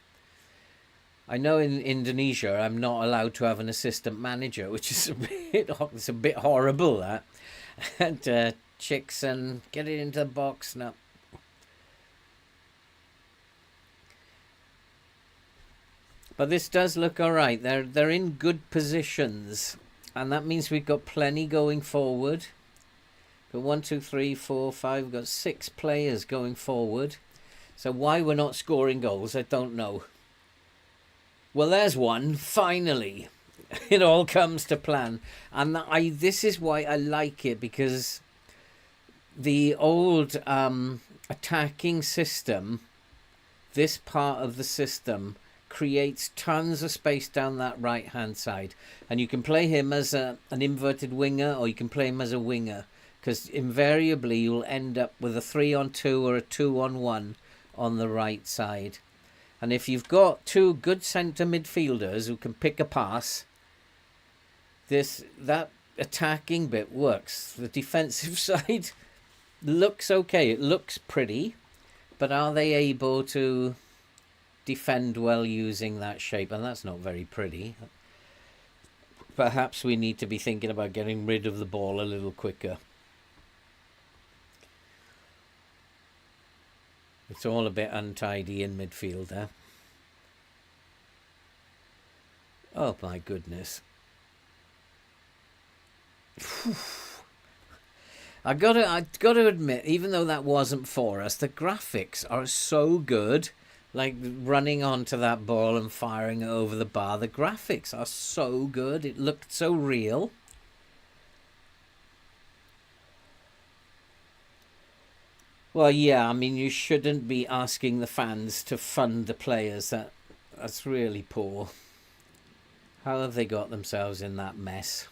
I know in Indonesia I'm not allowed to have an assistant manager, which is it's a bit horrible, that. And chicks and get it into the box. No. But this does look all right. They're in good positions, and that means we've got plenty going forward. Got 1, 2, 3, 4, 5. We've got 6 players going forward. So why we're not scoring goals, I don't know. Well, there's one. Finally, it all comes to plan, and this is why I like it, because the old attacking system, this part of the system, creates tons of space down that right hand side, and you can play him as an inverted winger, or you can play him as a winger, because invariably you'll end up with a 3-on-2 or a 2-on-1 on the right side. And if you've got 2 good centre midfielders who can pick a pass, that attacking bit works. The defensive side looks okay. It looks pretty, but are they able to defend well using that shape? And that's not very pretty. Perhaps we need to be thinking about getting rid of the ball a little quicker. It's all a bit untidy in midfield there. Oh my goodness. I've got to admit, even though that wasn't for us, the graphics are so good. Like running onto that ball and firing it over the bar. The graphics are so good. It looked so real. Well, yeah, I mean, you shouldn't be asking the fans to fund the players. That's really poor. How have they got themselves in that mess?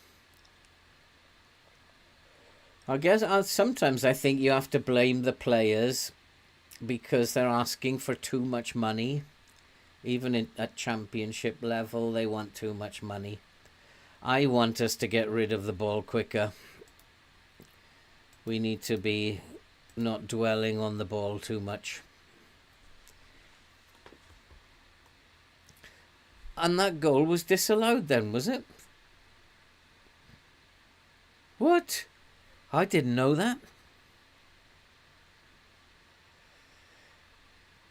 I guess sometimes I think you have to blame the players because they're asking for too much money. Even at championship level, they want too much money. I want us to get rid of the ball quicker. We need to be not dwelling on the ball too much. And that goal was disallowed then, was it? What? I didn't know that.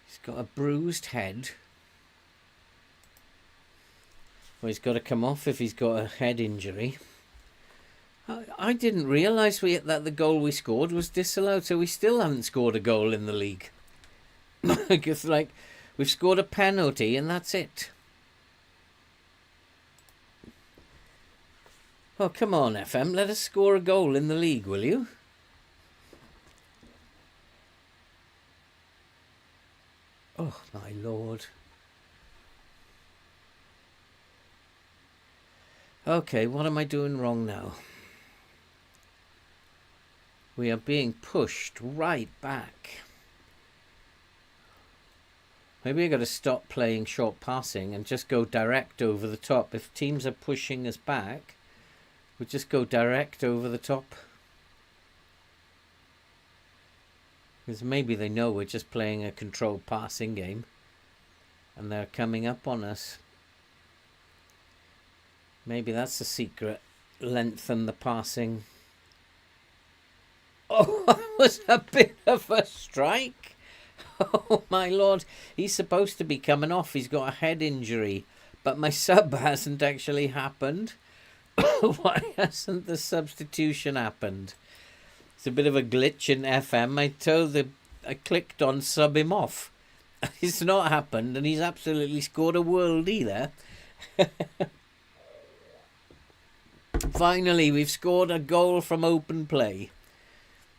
He's got a bruised head. Well, he's got to come off if he's got a head injury. I didn't realise that the goal we scored was disallowed, so we still haven't scored a goal in the league. It's like we've scored a penalty and that's it. Oh, come on, FM. Let us score a goal in the league, will you? Oh, my Lord. Okay, what am I doing wrong now? We are being pushed right back. Maybe I got to stop playing short passing and just go direct over the top. If teams are pushing us back, we just go direct over the top. Because maybe they know we're just playing a controlled passing game and they're coming up on us. Maybe that's the secret. Lengthen the passing. Oh, that was a bit of a strike. Oh, my Lord. He's supposed to be coming off. He's got a head injury. But my sub hasn't actually happened. Why hasn't the substitution happened? It's a bit of a glitch in FM. I clicked on sub him off. It's not happened, and he's absolutely scored a worldie there. Finally, we've scored a goal from open play.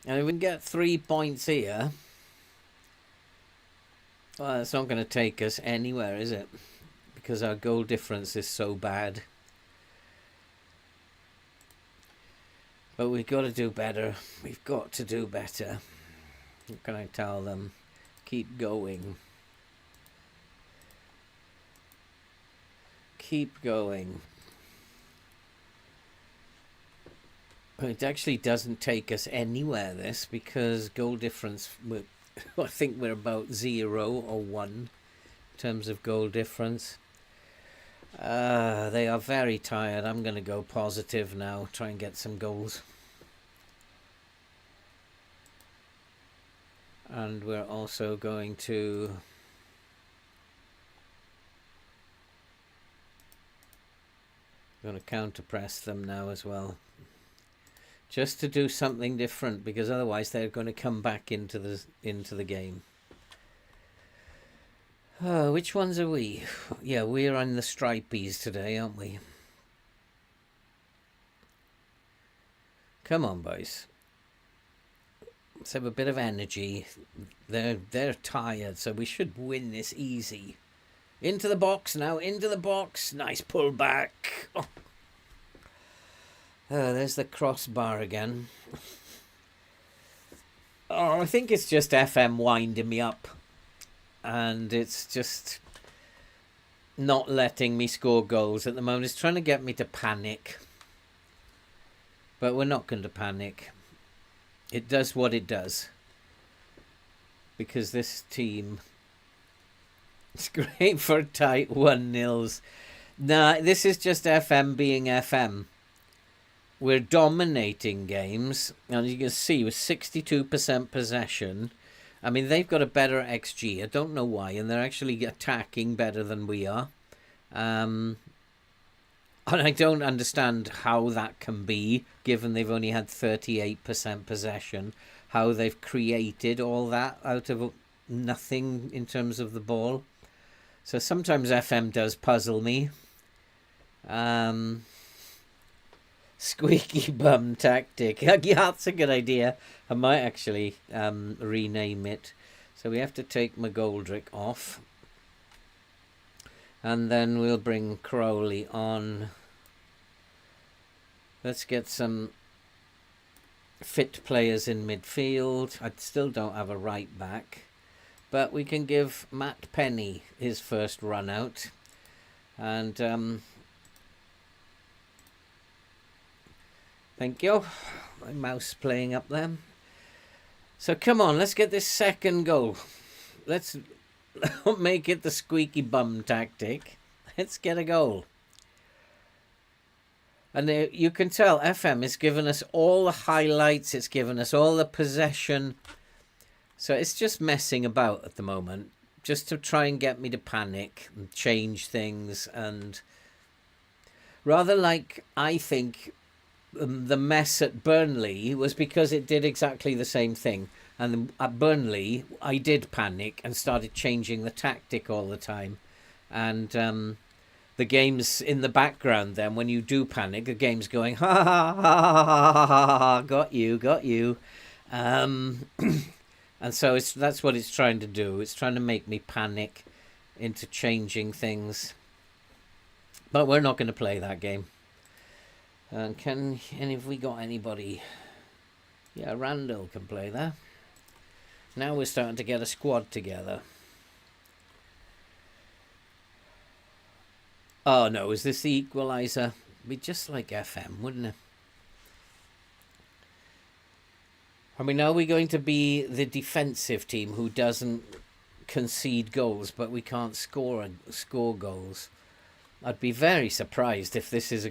And if we can get 3 points here, well, it's not going to take us anywhere, is it? Because our goal difference is so bad. But we've got to do better. We've got to do better. What can I tell them? Keep going. Keep going. It actually doesn't take us anywhere, this, because goal difference, I think we're about 0 or 1 in terms of goal difference. They are very tired. I'm going to go positive now, try and get some goals. And we're also going to counter press them now as well. Just to do something different, because otherwise they're going to come back into the game. Oh, which ones are we? Yeah, we're on the stripies today, aren't we? Come on, boys. Let's have a bit of energy. They're tired, so we should win this easy. Into the box now, into the box. Nice pull back. Oh. There's the crossbar again. Oh, I think it's just FM winding me up. And it's just not letting me score goals at the moment. It's trying to get me to panic. But we're not going to panic. It does what it does. Because this team... It's great for tight 1-0s. Nah, this is just FM being FM. We're dominating games, and you can see with 62% possession, I mean, they've got a better XG. I don't know why, and they're actually attacking better than we are. And I don't understand how that can be, given they've only had 38% possession, how they've created all that out of nothing in terms of the ball. So sometimes FM does puzzle me. Squeaky bum tactic. Yeah, that's a good idea. I might actually rename it. So we have to take McGoldrick off. And then we'll bring Crowley on. Let's get some fit players in midfield. I still don't have a right back. But we can give Matt Penny his first run out. And... thank you. My mouse playing up there. So come on, let's get this second goal. Let's make it the squeaky bum tactic. Let's get a goal. And you can tell FM has given us all the highlights. It's given us all the possession. So it's just messing about at the moment. Just to try and get me to panic and change things. And rather like, I think... the mess at Burnley was because it did exactly the same thing. And at Burnley, I did panic and started changing the tactic all the time. And the game's in the background then. When you do panic, the game's going, ha ha ha ha ha ha ha, got you. And so that's what it's trying to do. It's trying to make me panic into changing things. But we're not going to play that game. And have we got anybody? Yeah, Randall can play there. Now we're starting to get a squad together. Oh no, is this the equaliser? It'd be just like FM, wouldn't it? I mean, are we going to be the defensive team who doesn't concede goals, but we can't score goals? I'd be very surprised if this is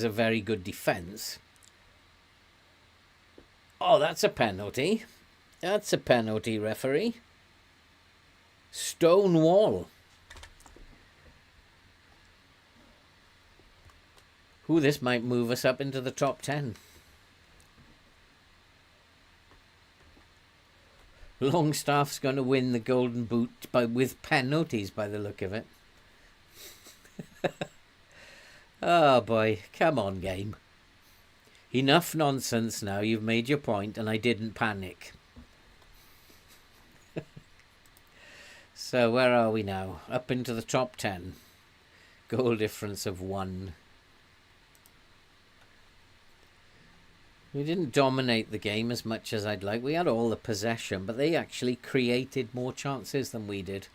a very good defence. Oh, that's a penalty. That's a penalty, referee. Stone wall. Ooh, this might move us up into the top 10. Longstaff's going to win the Golden Boot with penalties by the look of it. Oh boy, come on game. Enough nonsense now, you've made your point and I didn't panic. So where are we now? Up into the top 10. Goal difference of 1. We didn't dominate the game as much as I'd like. We had all the possession, but they actually created more chances than we did.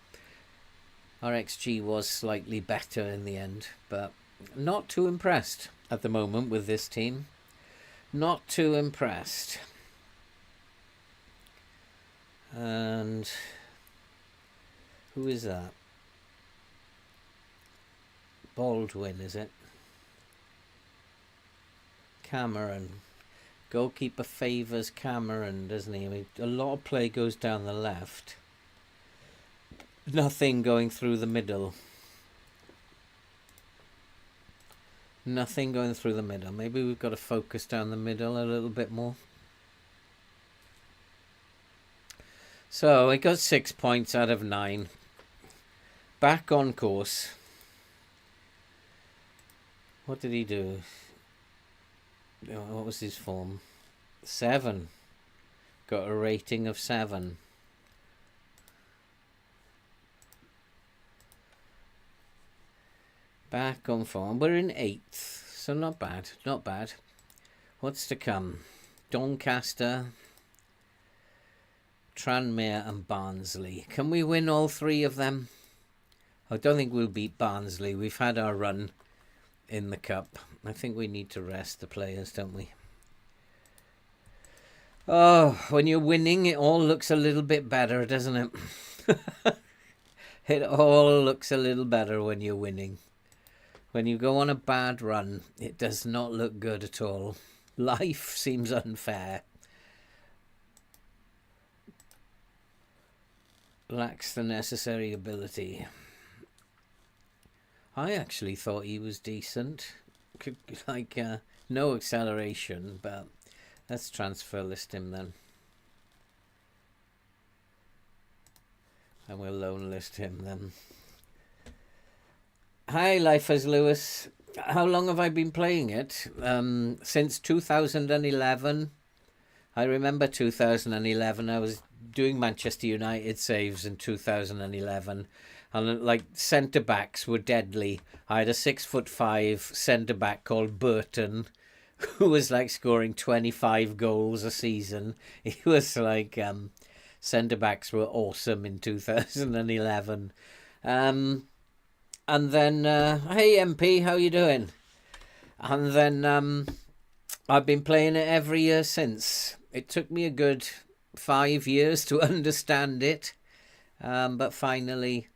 Our XG was slightly better in the end, but not too impressed at the moment with this team. Not too impressed. And who is that? Baldwin, is it? Cameron. Goalkeeper favours Cameron, doesn't he? I mean, a lot of play goes down the left. Nothing going through the middle. Nothing going through the middle. Maybe we've got to focus down the middle a little bit more. So I got 6 points out of 9. Back on course. What did he do? What was his form? 7. Got a rating of 7. Back on form. We're in 8th, so not bad, not bad. What's to come? Doncaster, Tranmere and Barnsley. Can we win all 3 of them? I don't think we'll beat Barnsley. We've had our run in the cup. I think we need to rest the players, don't we? Oh, when you're winning, it all looks a little bit better, doesn't it? It all looks a little better when you're winning. When you go on a bad run, it does not look good at all. Life seems unfair. Lacks the necessary ability. I actually thought he was decent. Like, no acceleration, but let's transfer list him then. And we'll loan list him then. Hi, Lifers Lewis. How long have I been playing it? Since 2011. I remember 2011. I was doing Manchester United saves in 2011. And like centre backs were deadly. I had a 6'5" centre back called Burton, who was like scoring 25 goals a season. He was like, centre backs were awesome in 2011. And then, hey MP, how you doing? And then I've been playing it every year since. It took me a good 5 years to understand it, but finally.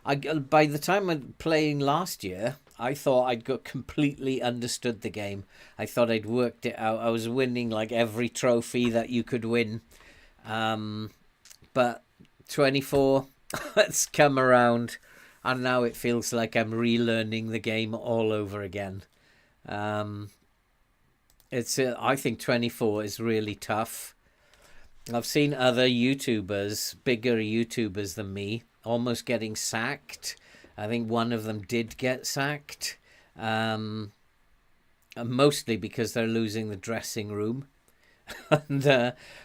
By the time I'm playing last year, I thought I'd got completely understood the game. I thought I'd worked it out. I was winning like every trophy that you could win. But 24, it's come around, and now it feels like I'm relearning the game all over again. I think 24 is really tough. I've seen other YouTubers, bigger YouTubers than me, almost getting sacked. I think one of them did get sacked, mostly because they're losing the dressing room. And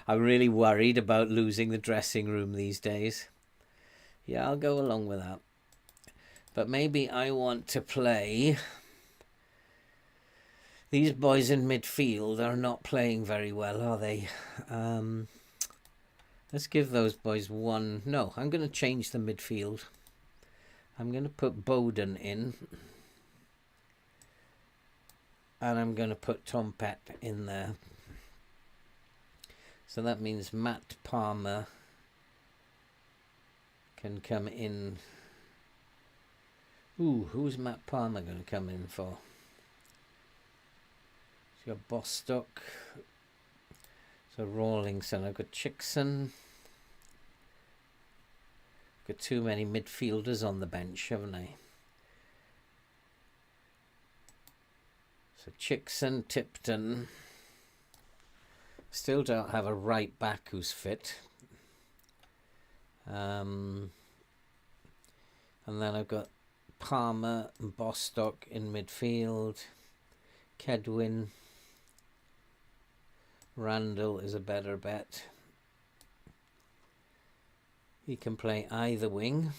I'm really worried about losing the dressing room these days. Yeah, I'll go along with that. But maybe I want to play. These boys in midfield are not playing very well, are they? Let's give those boys one. No, I'm going to change the midfield. I'm going to put Bowden in. And I'm going to put Tom Pett in there. So that means Matt Palmer can come in. Ooh, who's Matt Palmer going to come in for? He's got Bostock. So Rawlingson. I've got Chickson. Got too many midfielders on the bench, haven't I? So Chickson, Tipton. Still don't have a right back who's fit. And then I've got Palmer and Bostock in midfield. Kedwin. Randall is a better bet. He can play either wing.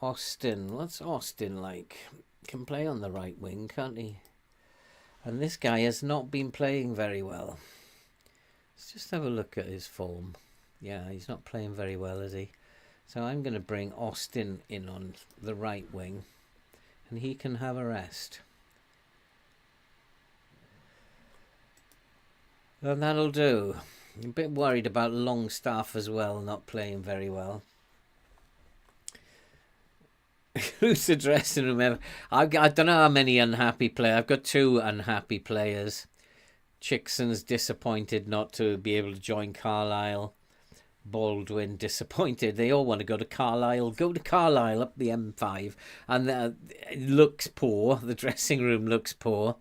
Austin. What's Austin like? Can play on the right wing, can't he? And this guy has not been playing very well. Let's just have a look at his form. Yeah, he's not playing very well, is he? So I'm going to bring Austin in on the right wing. And he can have a rest. And that'll do. I'm a bit worried about Longstaff as well, not playing very well. Who's the dressing room ever? I don't know how many unhappy players. I've got 2 unhappy players. Chickson's disappointed not to be able to join Carlisle. Baldwin disappointed. They all want to go to Carlisle. Go to Carlisle up the M5. And it looks poor. The dressing room looks poor.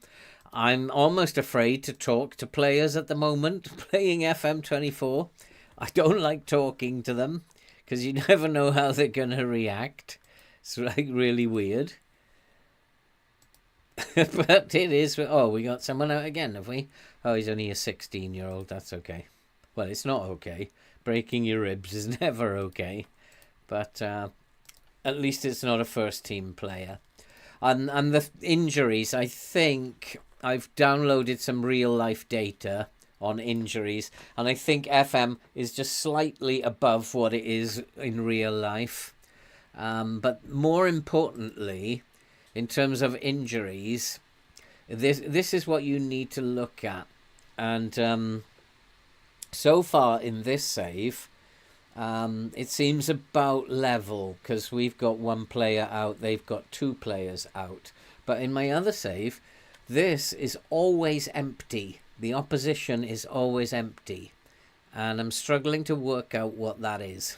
I'm almost afraid to talk to players at the moment playing FM24. I don't like talking to them because you never know how they're going to react. It's like really weird. But it is. Oh, we got someone out again, have we? Oh, he's only a 16-year-old. That's okay. Well, it's not okay. Breaking your ribs is never okay. But at least it's not a first-team player. And the injuries, I think I've downloaded some real-life data on injuries. And I think FM is just slightly above what it is in real life. But more importantly, in terms of injuries, this is what you need to look at. And so far in this save, it seems about level because we've got 1 player out, they've got 2 players out. But in my other save, this is always empty. The opposition is always empty. And I'm struggling to work out what that is.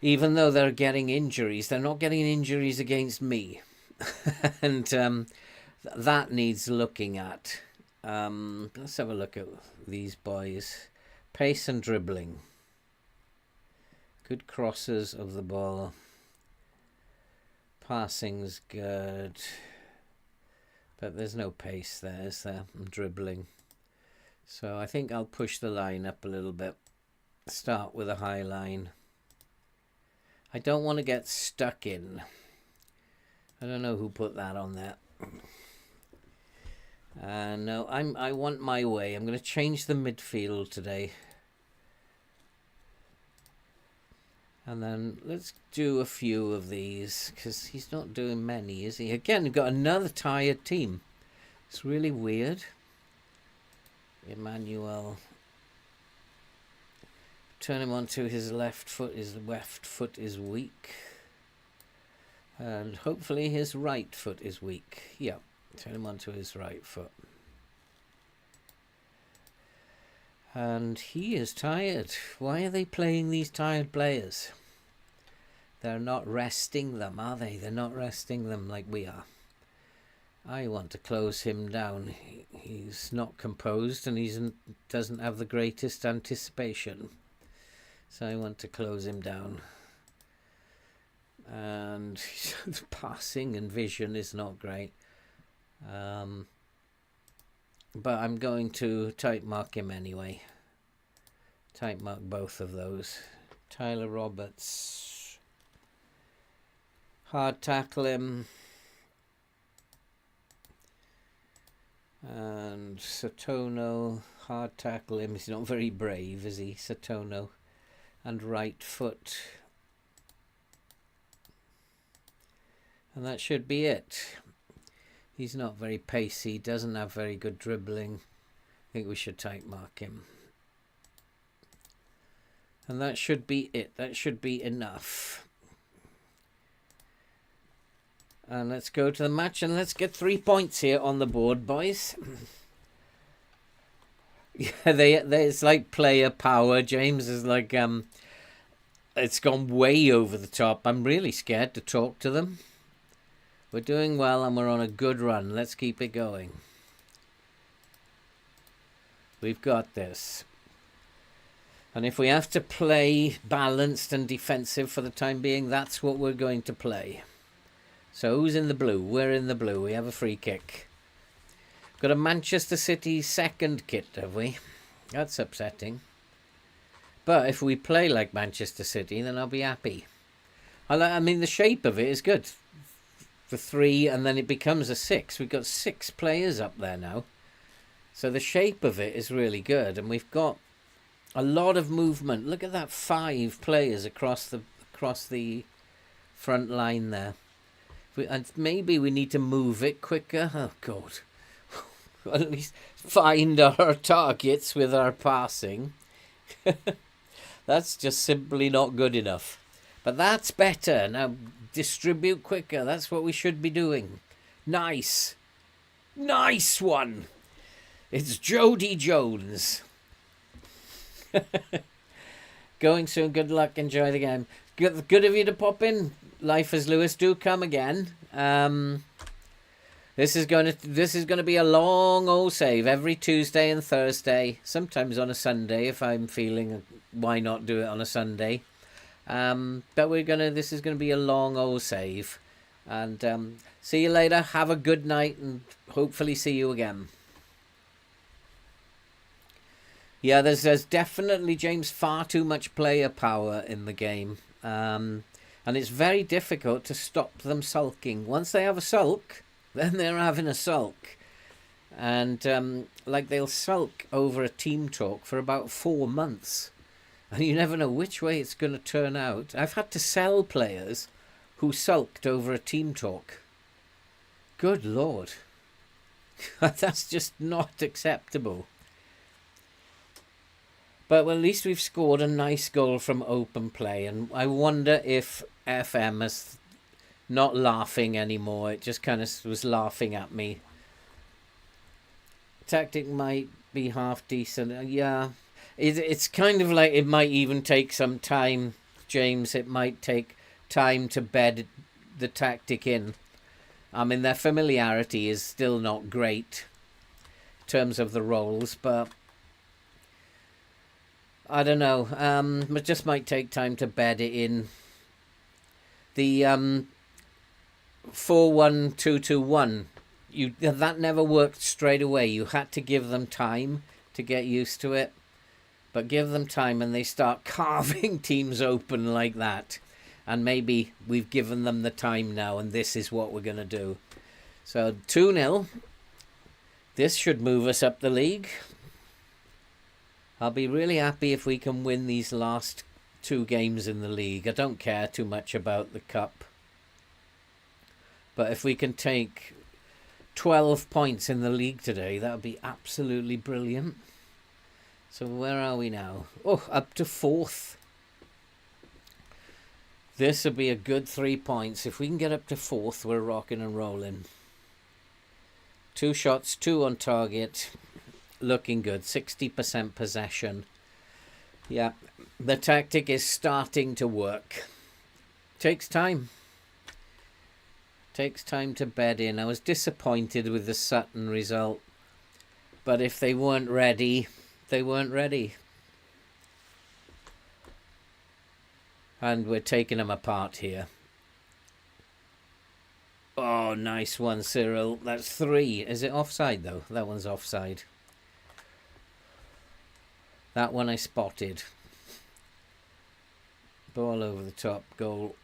Even though they're getting injuries, they're not getting injuries against me. And that needs looking at. Let's have a look at these boys. Pace and dribbling. Good crosses of the ball. Passing's good. But there's no pace there, is there? And dribbling. So I think I'll push the line up a little bit. Start with a high line. I don't want to get stuck in. I don't know who put that on there. No, I want my way. I'm going to change the midfield today. And then let's do a few of these because he's not doing many, is he? Again, we've got another tired team. It's really weird. Emmanuel. Turn him onto his left foot. His left foot is weak. And hopefully his right foot is weak. Yeah, turn him onto his right foot. And he is tired. Why are they playing these tired players? They're not resting them, are they? They're not resting them like we are. I want to close him down. He's not composed and he doesn't have the greatest anticipation. So I want to close him down. And the passing and vision is not great. But I'm going to type mark him anyway. Type mark both of those. Tyler Roberts. Hard tackle him. And Satono. Hard tackle him. He's not very brave, is he? Satono. And right foot. And that should be it. He's not very pacey, doesn't have very good dribbling. I think we should type mark him. And that should be it. That should be enough. And let's go to the match and let's get 3 points here on the board, boys. Yeah, it's like player power. James is like, it's gone way over the top. I'm really scared to talk to them. We're doing well and we're on a good run. Let's keep it going. We've got this. And if we have to play balanced and defensive for the time being, that's what we're going to play. So who's in the blue? We're in the blue. We have a free kick. Got a Manchester City second kit, have we? That's upsetting. But if we play like Manchester City, then I'll be happy. I mean, the shape of it is good. For 3, and then it becomes a 6. We've got 6 players up there now. So the shape of it is really good. And we've got a lot of movement. Look at that, 5 players across the front line there. And maybe we need to move it quicker. Oh, God. At least find our targets with our passing. That's just simply not good enough. But that's better. Now, distribute quicker. That's what we should be doing. Nice. Nice one. It's Jody Jones. Going soon. Good luck. Enjoy the game. Good of you to pop in. Life as Lewis. Do come again. This is going to be a long old save every Tuesday and Thursday. Sometimes on a Sunday if I'm feeling. Why not do it on a Sunday? But this is gonna be a long old save. And see you later. Have a good night and hopefully see you again. Yeah, there's definitely, James, far too much player power in the game. And it's very difficult to stop them sulking. Once they have a sulk, then they're having a sulk. And they'll sulk over a team talk for about 4 months. And you never know which way it's going to turn out. I've had to sell players who sulked over a team talk. Good Lord. That's just not acceptable. But at least we've scored a nice goal from open play. And I wonder if FM is not laughing anymore. It just kind of was laughing at me. Tactic might be half decent. Yeah. It's kind of like it might even take some time, James. It might take time to bed the tactic in. I mean, their familiarity is still not great in terms of the roles, but I don't know. It just might take time to bed it in. The 4-1-2-2-1, that never worked straight away. You had to give them time to get used to it. But give them time and they start carving teams open like that. And maybe we've given them the time now and this is what we're going to do. So 2-0. This should move us up the league. I'll be really happy if we can win these last 2 games in the league. I don't care too much about the cup. But if we can take 12 points in the league today, that would be absolutely brilliant. So where are we now? Oh, up to 4th. This would be a good 3 points. If we can get up to 4th, we're rocking and rolling. 2 shots, 2 on target. Looking good. 60% possession. Yeah, the tactic is starting to work. Takes time. Takes time to bed in. I was disappointed with the Sutton result. But if they weren't ready, they weren't ready. And we're taking them apart here. Oh, nice one, Cyril. That's 3. Is it offside, though? That one's offside. That one I spotted. Ball over the top, goal.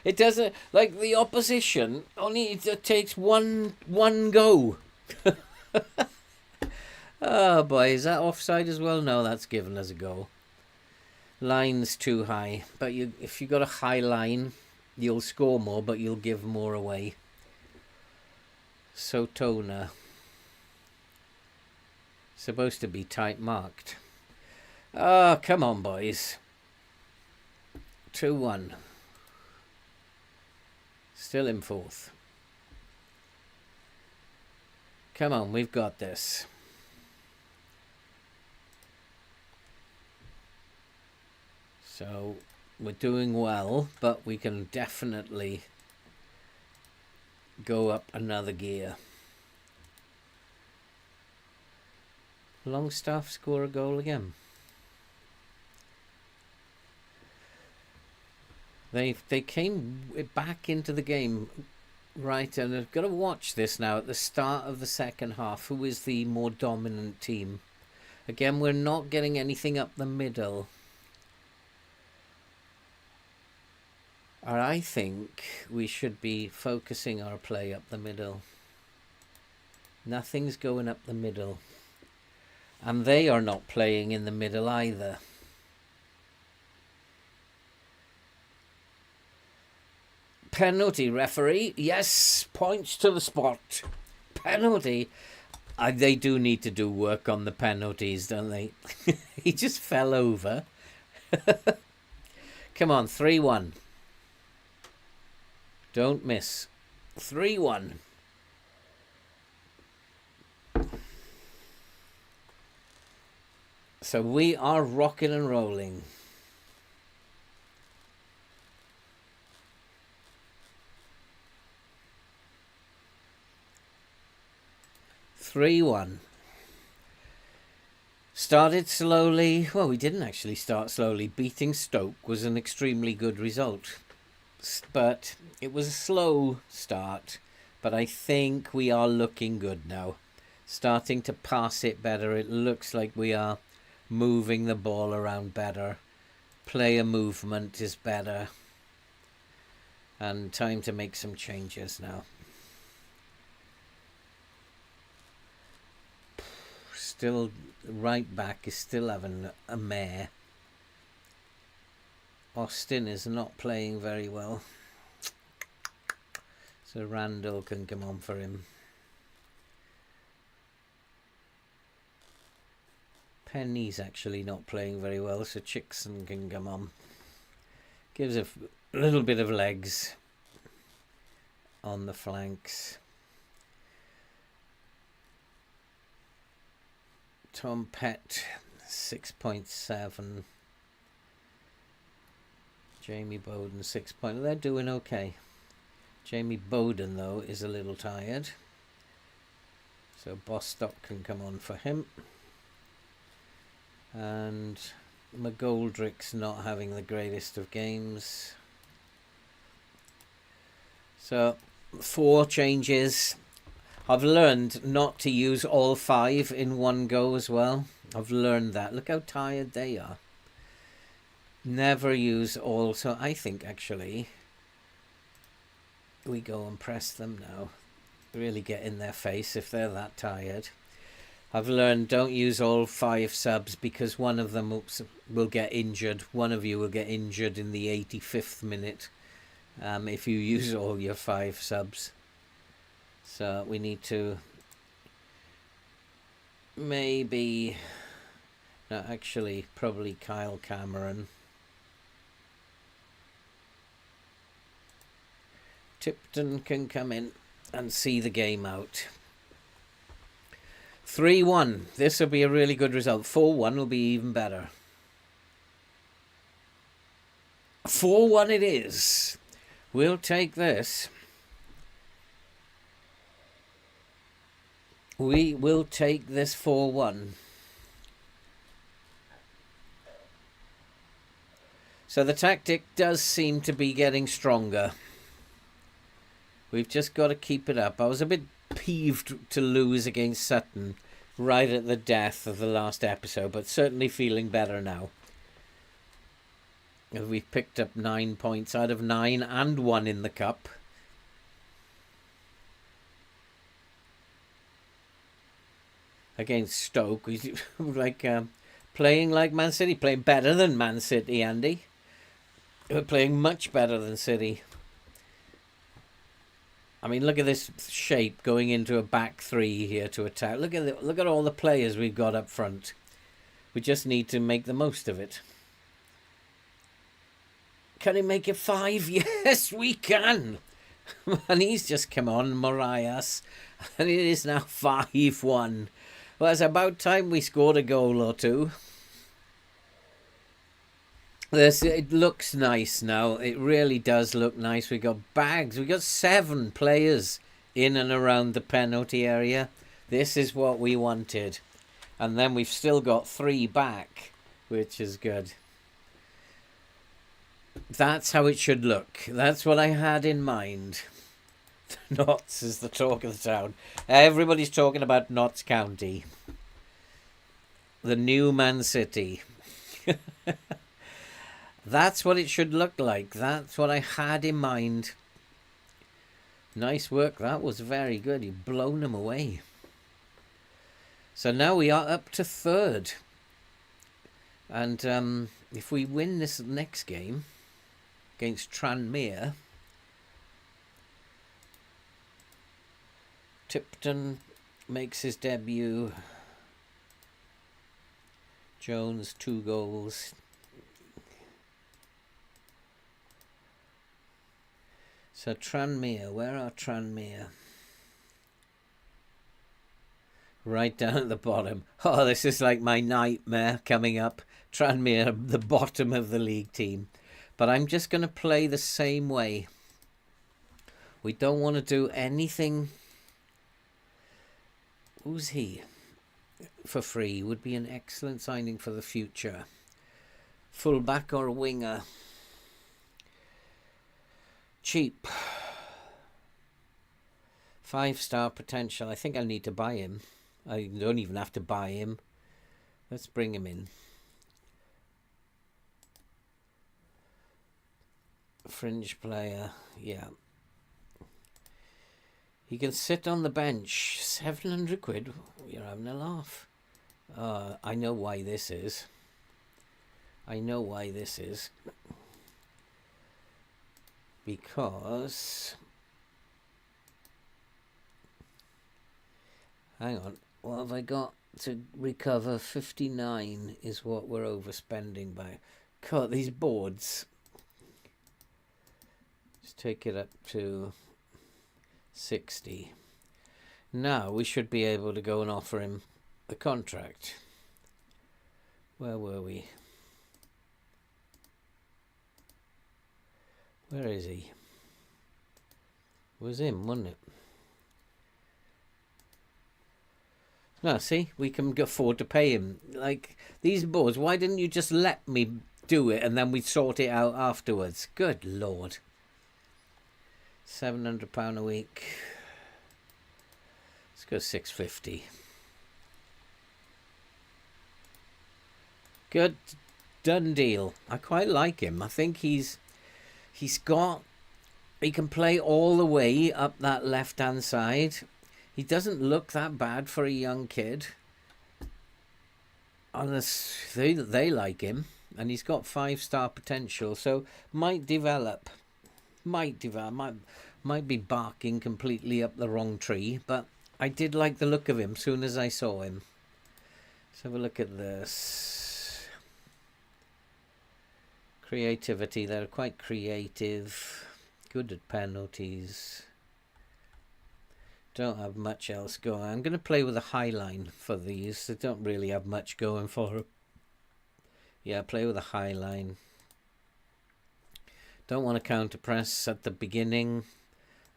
It doesn't, like the opposition, only it takes one go. Oh boy, is that offside as well? No, that's given as a goal. Line's too high, but if you got a high line, you'll score more, but you'll give more away. Sotona. Supposed to be tight marked. Oh, come on, boys. 2-1. Still in 4th. Come on, we've got this. So We're doing well, but we can definitely go up another gear. Longstaff score a goal again. They came back into the game, right, and I've got to watch this now at the start of the second half. Who is the more dominant team? Again, we're not getting anything up the middle. I think we should be focusing our play up the middle. Nothing's going up the middle. And they are not playing in the middle either. Penalty, referee. Yes, points to the spot. Penalty. They do need to do work on the penalties, don't they? He just fell over. Come on, 3-1. Don't miss. 3-1. So we are rocking and rolling. Started slowly. Well, we didn't actually start slowly. Beating Stoke was an extremely good result. But it was a slow start. But I think we are looking good now. Starting to pass it better. It looks like we are moving the ball around better. Player movement is better. And time to make some changes now. Still, right back is still having a mare. Austin is not playing very well. So Randall can come on for him. Penny's actually not playing very well, so Chickson can come on. Gives a little bit of legs on the flanks. Tom Pett, 6.7. Jamie Bowden, 6. They're doing okay. Jamie Bowden, though, is a little tired. So Bostock can come on for him. And McGoldrick's not having the greatest of games. So 4 changes. I've learned not to use all 5 in one go as well. I've learned that. Look how tired they are. Never use all. So I think actually we go and press them now. Really get in their face if they're that tired. I've learned don't use all 5 subs because one of them will get injured. One of you will get injured in the 85th minute if you use all your 5 subs. So we need to maybe, no, actually probably Kyle Cameron. Tipton can come in and see the game out. 3-1. This will be a really good result. 4-1 will be even better. 4-1 it is. We'll take this. We will take this 4-1. So the tactic does seem to be getting stronger. We've just got to keep it up. I was a bit peeved to lose against Sutton right at the death of the last episode, but certainly feeling better now. We've picked up 9 points out of 9 and 1 in the cup. Against Stoke, like playing like Man City, playing better than Man City, Andy. We're playing much better than City. I mean, look at this shape going into a back 3 here to attack. Look at all the players we've got up front. We just need to make the most of it. Can he make it 5? Yes, we can. And he's just come on, Marias. And it is now 5-1. Well, it's about time we scored a goal or two. This, it looks nice now. It really does look nice. We got bags. We got 7 players in and around the penalty area. This is what we wanted. And then we've still got 3 back, which is good. That's how it should look. That's what I had in mind. Notts is the talk of the town. Everybody's talking about Notts County. The new Man City. That's what it should look like. That's what I had in mind. Nice work. That was very good. You've blown them away. So now we are up to 3rd. And if we win this next game against Tranmere, Tipton makes his debut. Jones, 2 goals. So Tranmere, where are Tranmere? Right down at the bottom. Oh, this is like my nightmare coming up. Tranmere, the bottom of the league team. But I'm just going to play the same way. We don't want to do anything. Who's he? For free would be an excellent signing for the future. Fullback or winger? Cheap. 5-star potential. I think I need to buy him. I don't even have to buy him. Let's bring him in. Fringe player. Yeah. He can sit on the bench. 700 quid. You're having a laugh. I know why this is. I know why this is. Because... Hang on. What have I got to recover? 59 is what we're overspending by. God, these boards. Just take it up to 60. Now we should be able to go and offer him a contract. Where were we? Where is he? It was him, wasn't it? No, see, we can afford to pay him. Like, these boards, why didn't you just let me do it and then we'd sort it out afterwards? Good Lord. £700 a week. Let's go 650. Good, done deal. I quite like him. I think he can play all the way up that left-hand side. He doesn't look that bad for a young kid. Unless they like him. And he's got 5-star potential. So might develop. Might be barking completely up the wrong tree. But I did like the look of him as soon as I saw him. Let's have a look at this. Creativity. They're quite creative. Good at penalties. Don't have much else going. I'm going to play with a high line for these. They don't really have much going for them. Yeah, play with a high line. Don't want to counter press at the beginning.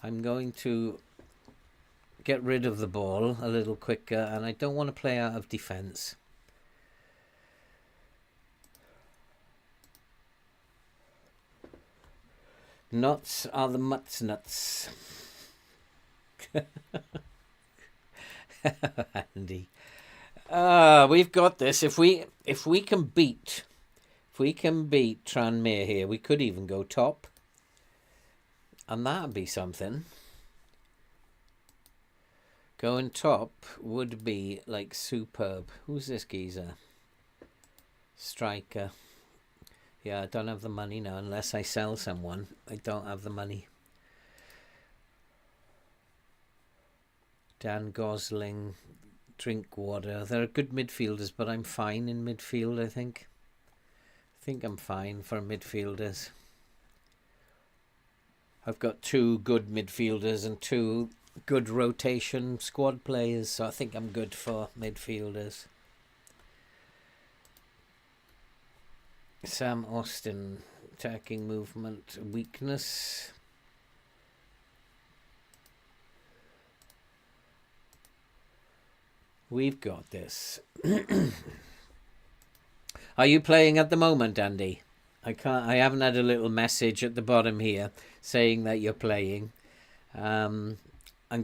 I'm going to get rid of the ball a little quicker, and I don't want to play out of defence. Nuts are the mutts nuts. Andy, we've got this. If we can beat Tranmere here, we could even go top, and that'd be something. Going top would be like superb. Who's this geezer? Striker. Yeah, I don't have the money now unless I sell someone. I don't have the money. Dan Gosling, Drinkwater. They're good midfielders, but I'm fine in midfield, I think. I think I'm fine for midfielders. I've got 2 good midfielders and 2 good rotation squad players, so I think I'm good for midfielders. Sam Austin, attacking movement, weakness. We've got this. Are you playing at the moment, Andy? I haven't had a little message at the bottom here saying that you're playing. I'm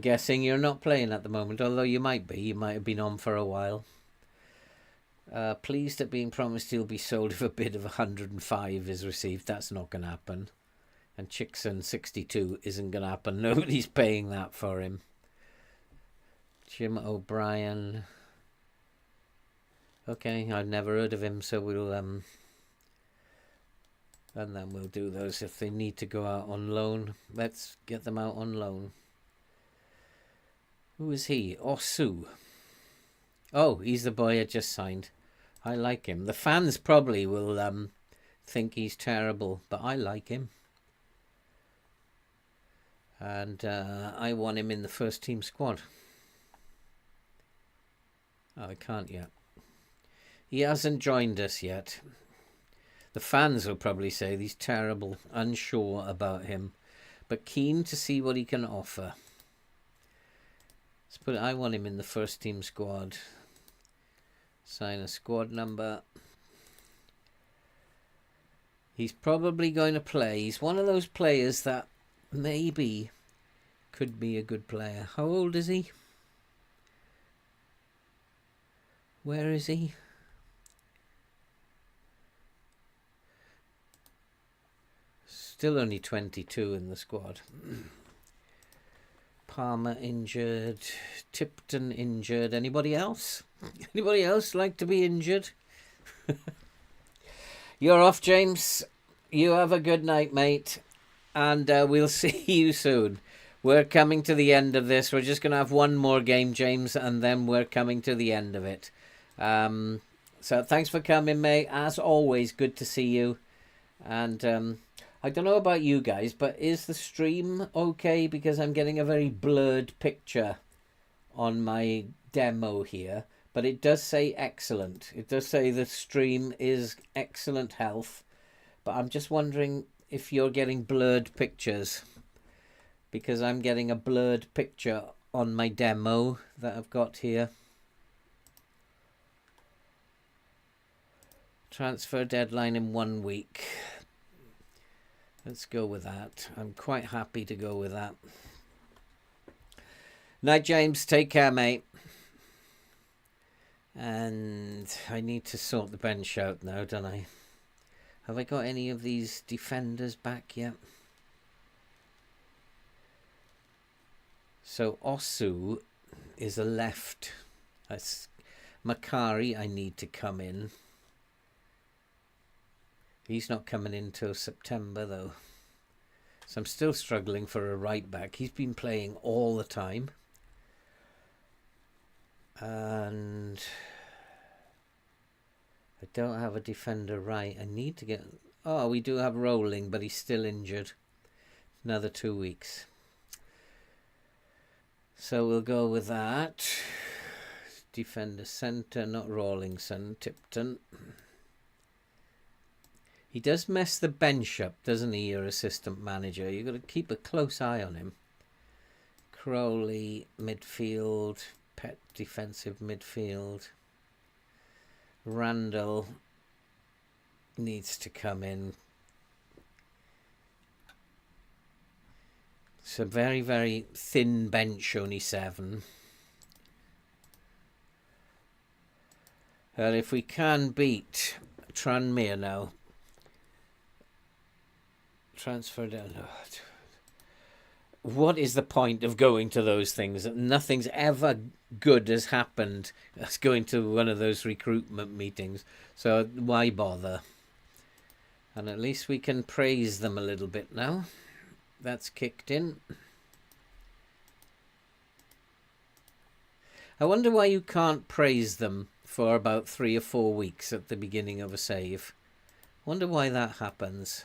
guessing you're not playing at the moment, although you might be. You might have been on for a while. Pleased at being promised he'll be sold if a bid of 105 is received. That's not going to happen. And Chickson 62 isn't going to happen. Nobody's paying that for him. Jim O'Brien. Okay, I've never heard of him, so we'll and then we'll do those if they need to go out on loan. Let's get them out on loan. Who is he? Osu. Oh, he's the boy I just signed. I like him. The fans probably will think he's terrible, but I like him. And I want him in the first team squad. Oh, I can't yet. He hasn't joined us yet. The fans will probably say he's terrible, unsure about him, but keen to see what he can offer. Let's I want him in the first team squad. Sign a squad number. He's probably going to play. He's one of those players that maybe could be a good player. How old is he? Where is he? Still only 22 in the squad. Palmer injured. Tipton injured. Anybody else? Anybody else like to be injured? You're off, James. You have a good night, mate. And we'll see you soon. We're coming to the end of this. We're just going to have one more game, James, and then we're coming to the end of it. So thanks for coming, mate. As always, good to see you. And I don't know about you guys, but is the stream okay? Because I'm getting a very blurred picture on my demo here. But it does say excellent. It does say the stream is excellent health. But I'm just wondering if you're getting blurred pictures. Because I'm getting a blurred picture on my demo that I've got here. Transfer deadline in 1 week. Let's go with that. I'm quite happy to go with that. Night, James. Take care, mate. And I need to sort the bench out now, don't I? Have I got any of these defenders back yet? So Osu is a left. That's Makari. I need to come in. He's not coming in till September, though. So I'm still struggling for a right back. He's been playing all the time. And I don't have a defender right. I need to get... Oh, we do have Rolling, but he's still injured. Another 2 weeks. So we'll go with that. Defender centre, not Rawlingson, Tipton. He does mess the bench up, doesn't he, your assistant manager? You've got to keep a close eye on him. Crowley, midfield. Pet, defensive midfield. Randall needs to come in. It's a very, very thin bench, only 7. And if we can beat Tranmere now, transfer down. What is the point of going to those things? Nothing's ever good has happened as going to one of those recruitment meetings. So why bother? And at least we can praise them a little bit now. That's kicked in. I wonder why you can't praise them for about 3 or 4 weeks at the beginning of a save. Wonder why that happens.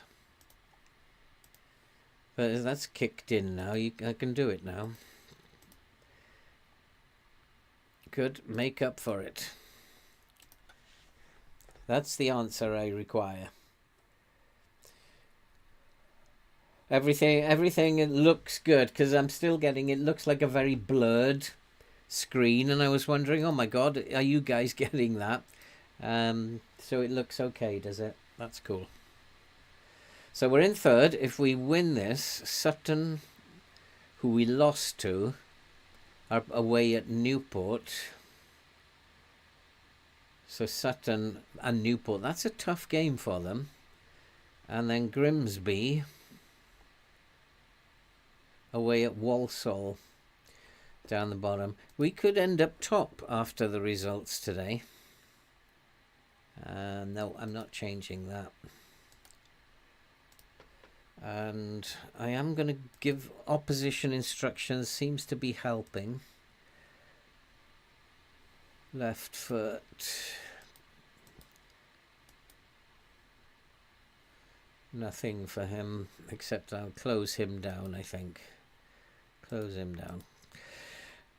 But that's kicked in now. I can do it now. Good. Make up for it. That's the answer I require. Everything it looks good because I'm still getting it looks like a very blurred screen, and I was wondering, oh my god, are you guys getting that? So it looks okay, does it? That's cool. So we're in third. If we win this, Sutton, who we lost to, are away at Newport. So Sutton and Newport, that's a tough game for them. And then Grimsby away at Walsall down the bottom. We could end up top after the results today. No, I'm not changing that. And I am going to give opposition instructions. Seems to be helping. Left foot. Nothing for him, except I'll close him down, I think. Close him down.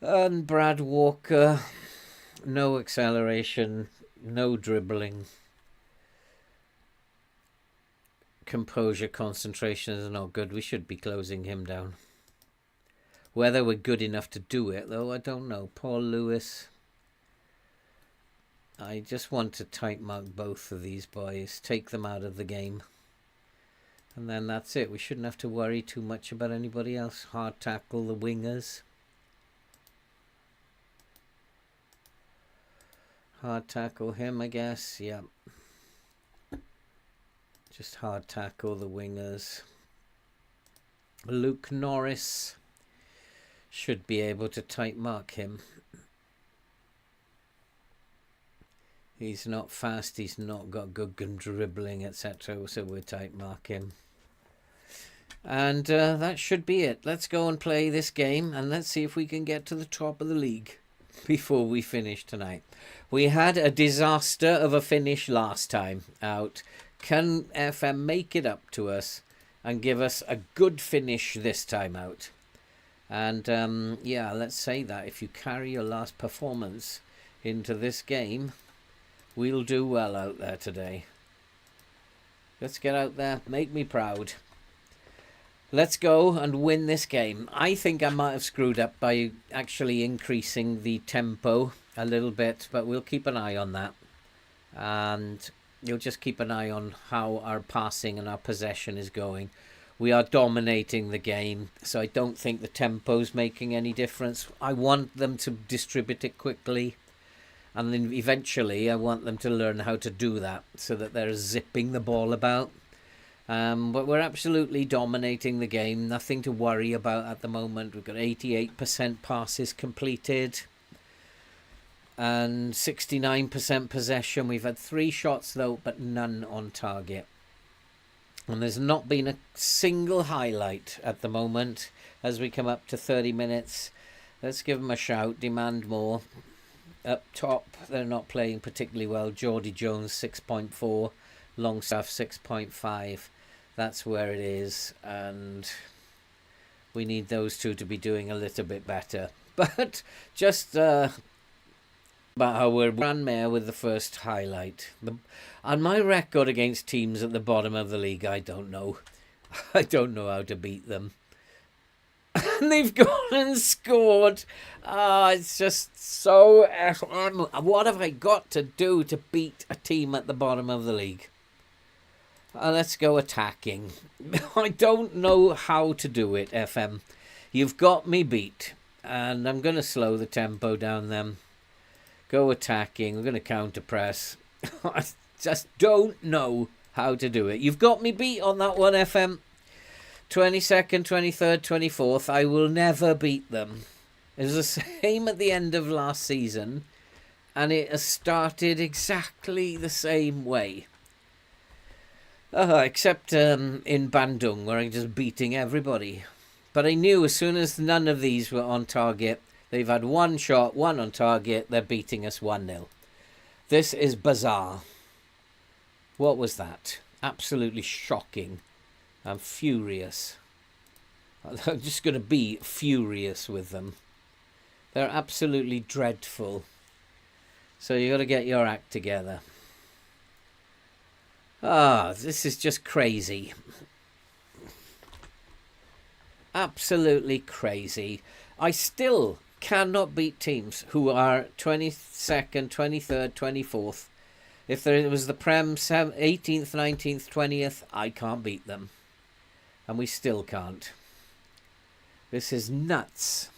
And Brad Walker, no acceleration, no dribbling. Composure, concentration is not good. We should be closing him down. Whether we're good enough to do it, though, I don't know. Paul Lewis. I just want to type mark both of these boys. Take them out of the game. And then that's it. We shouldn't have to worry too much about anybody else. Hard tackle the wingers. Hard tackle him, I guess. Yeah. Just hard tackle the wingers. Luke Norris should be able to tight mark him. He's not fast. He's not got good dribbling, etc. So we'll tight mark him. And that should be it. Let's go and play this game, and let's see if we can get to the top of the league before we finish tonight. We had a disaster of a finish last time out. Can FM make it up to us and give us a good finish this time out? And yeah, let's say that if you carry your last performance into this game, we'll do well out there today. Let's get out there. Make me proud. Let's go and win this game. I think I might have screwed up by actually increasing the tempo a little bit, but we'll keep an eye on that. And you'll just keep an eye on how our passing and our possession is going. We are dominating the game, so I don't think the tempo's making any difference. I want them to distribute it quickly, and then eventually I want them to learn how to do that so that they're zipping the ball about. But we're absolutely dominating the game. Nothing to worry about at the moment. We've got 88% passes completed and 69% possession. We've had 3 shots though, but none on target. And there's not been a single highlight at the moment as we come up to 30 minutes. Let's give them a shout. Demand more. Up top, they're not playing particularly well. Geordie Jones, 6.4. Longstaff, 6.5. That's where it is. And we need those two to be doing a little bit better. But just about how we're Tranmere with the first highlight. And my record against teams at the bottom of the league, I don't know. I don't know how to beat them. And they've gone and scored. It's just so FM. What have I got to do to beat a team at the bottom of the league? Let's go attacking. I don't know how to do it, FM. You've got me beat. And I'm going to slow the tempo down then. Go attacking. We're going to counter press. I just don't know how to do it. You've got me beat on that one, FM. 22nd, 23rd, 24th. I will never beat them. It was the same at the end of last season. And it has started exactly the same way. Except in Bandung, where I'm just beating everybody. But I knew as soon as none of these were on target, they've had one shot, one on target, they're beating us 1-0. This is bizarre. What was that? Absolutely shocking. I'm furious. I'm just going to be furious with them. They're absolutely dreadful. So you got to get your act together. This is just crazy. Absolutely crazy. I still cannot beat teams who are 22nd, 23rd, 24th. If there was the Prem 18th, 19th, 20th, I can't beat them. And we still can't. This is nuts.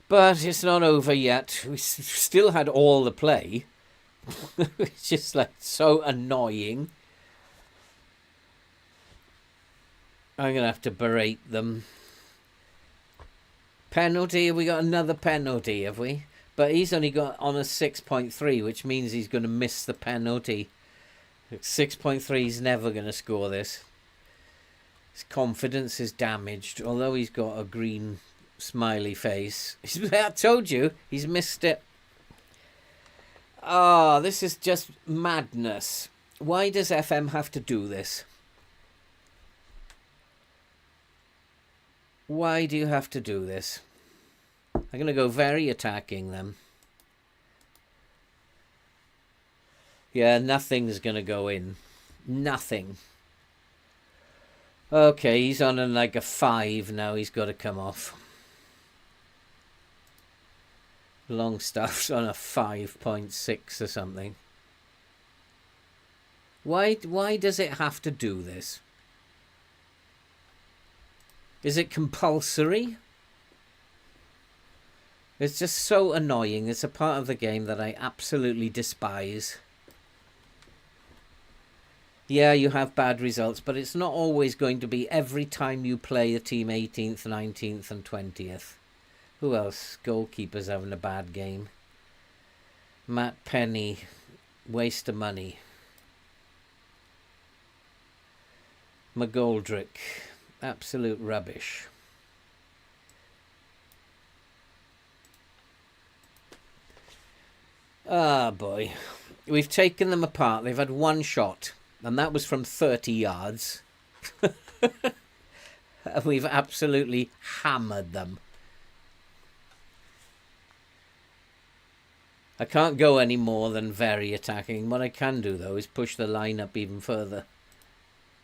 But it's not over yet. We still had all the play. It's just like so annoying. I'm going to have to berate them. Penalty? Have we got another penalty, have we? But he's only got on a 6.3, which means he's going to miss the penalty. 6.3, he's never going to score this. His confidence is damaged, although he's got a green smiley face. I told you, he's missed it. Ah, this is just madness. Why does FM have to do this? Why do you have to do this? I'm going to go very attacking them. Yeah, nothing's going to go in. Nothing. Okay, he's on like a 5 now. He's got to come off. Longstaff's on a 5.6 or something. Why does it have to do this? Is it compulsory? It's just so annoying. It's a part of the game that I absolutely despise. Yeah, you have bad results, but it's not always going to be every time you play a team 18th, 19th and 20th. Who else? Goalkeeper's having a bad game. Matt Penny, waste of money. McGoldrick, absolute rubbish. Ah, boy. We've taken them apart. They've had one shot, and that was from 30 yards. And we've absolutely hammered them. I can't go any more than very attacking. What I can do, though, is push the line up even further.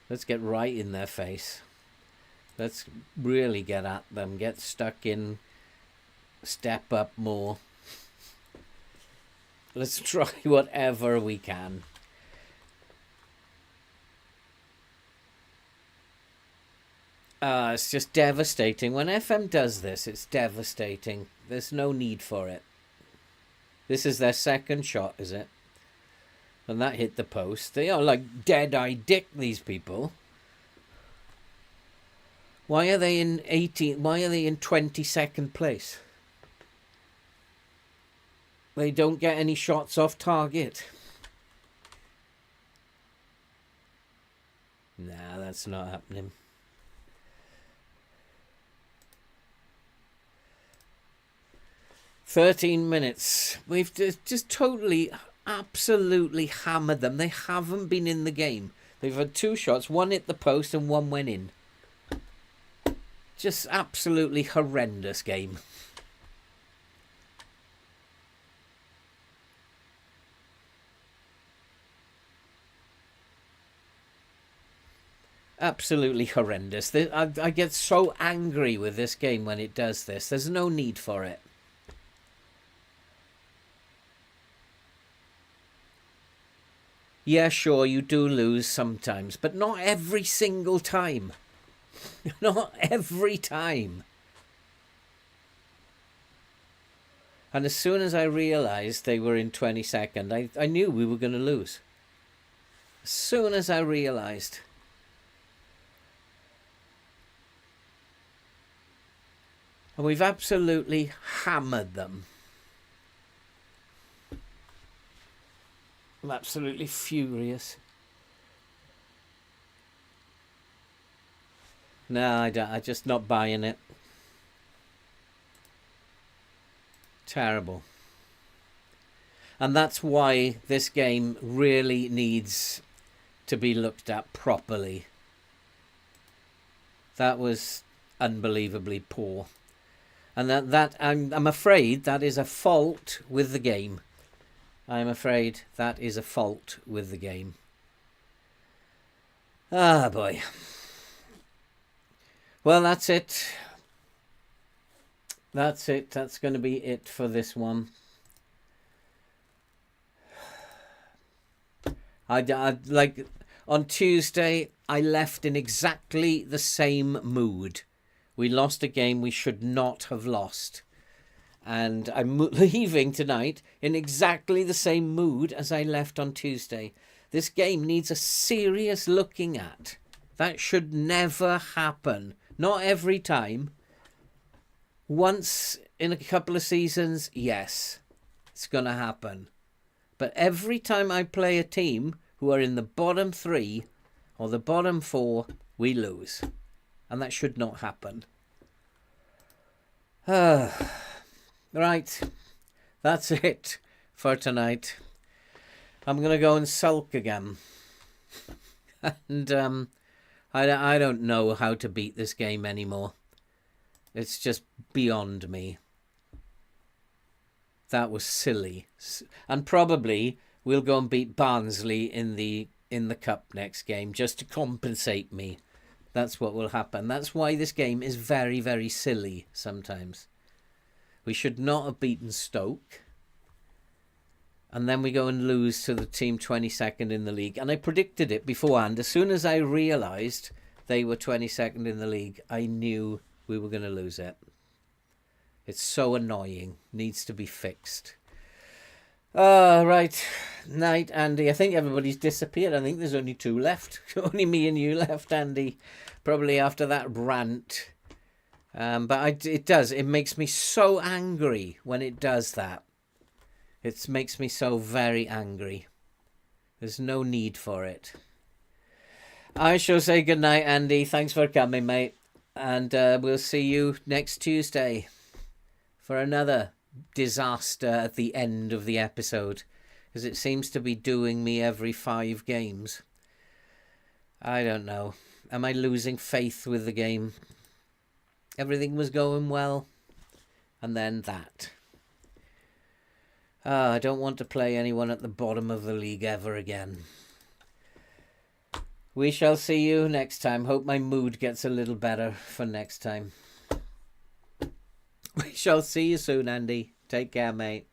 Let's get right in their face. Let's really get at them. Get stuck in. Step up more. Let's try whatever we can. It's just devastating. When FM does this, it's devastating. There's no need for it. This is their second shot, is it? And that hit the post. They are like dead-eye dick, these people. Why are they in 18? Why are they in 22nd place? They don't get any shots off target. Nah, that's not happening. "13 minutes. We've just totally, absolutely hammered them. They haven't been in the game. They've had 2 shots. One hit the post and one went in. Just absolutely horrendous game. Absolutely horrendous. I get so angry with this game when it does this. There's no need for it. Yeah, sure, you do lose sometimes, but not every single time. Not every time. And as soon as I realised they were in 22nd, I knew we were going to lose. As soon as I realised. And we've absolutely hammered them. I'm absolutely furious. No, I'm just not buying it. Terrible. And that's why this game really needs to be looked at properly. That was unbelievably poor. And that I'm afraid that is a fault with the game. I'm afraid that is a fault with the game. Ah, boy. Well, that's it. That's it. That's going to be it for this one. I like on Tuesday, I left in exactly the same mood. We lost a game we should not have lost. And I'm leaving tonight in exactly the same mood as I left on Tuesday. This game needs a serious looking at. That should never happen. Not every time. Once in a couple of seasons, yes, it's going to happen. But every time I play a team who are in the bottom 3 or the bottom 4, we lose. And that should not happen. Right, that's it for tonight. I'm going to go and sulk again. And I don't know how to beat this game anymore. It's just beyond me. That was silly. And probably we'll go and beat Barnsley in the cup next game just to compensate me. That's what will happen. That's why this game is very, very silly sometimes. We should not have beaten Stoke. And then we go and lose to the team 22nd in the league. And I predicted it beforehand. As soon as I realised they were 22nd in the league, I knew we were going to lose it. It's so annoying. Needs to be fixed. Right. Night, Andy. I think everybody's disappeared. I think there's only 2 left. Only me and you left, Andy. Probably after that rant. But it does. It makes me so angry when it does that. It makes me so very angry. There's no need for it. I shall say goodnight, Andy. Thanks for coming, mate. And we'll see you next Tuesday for another disaster at the end of the episode. Because it seems to be doing me every 5 games. I don't know. Am I losing faith with the game? Everything was going well. And then that. I don't want to play anyone at the bottom of the league ever again. We shall see you next time. Hope my mood gets a little better for next time. We shall see you soon, Andy. Take care, mate.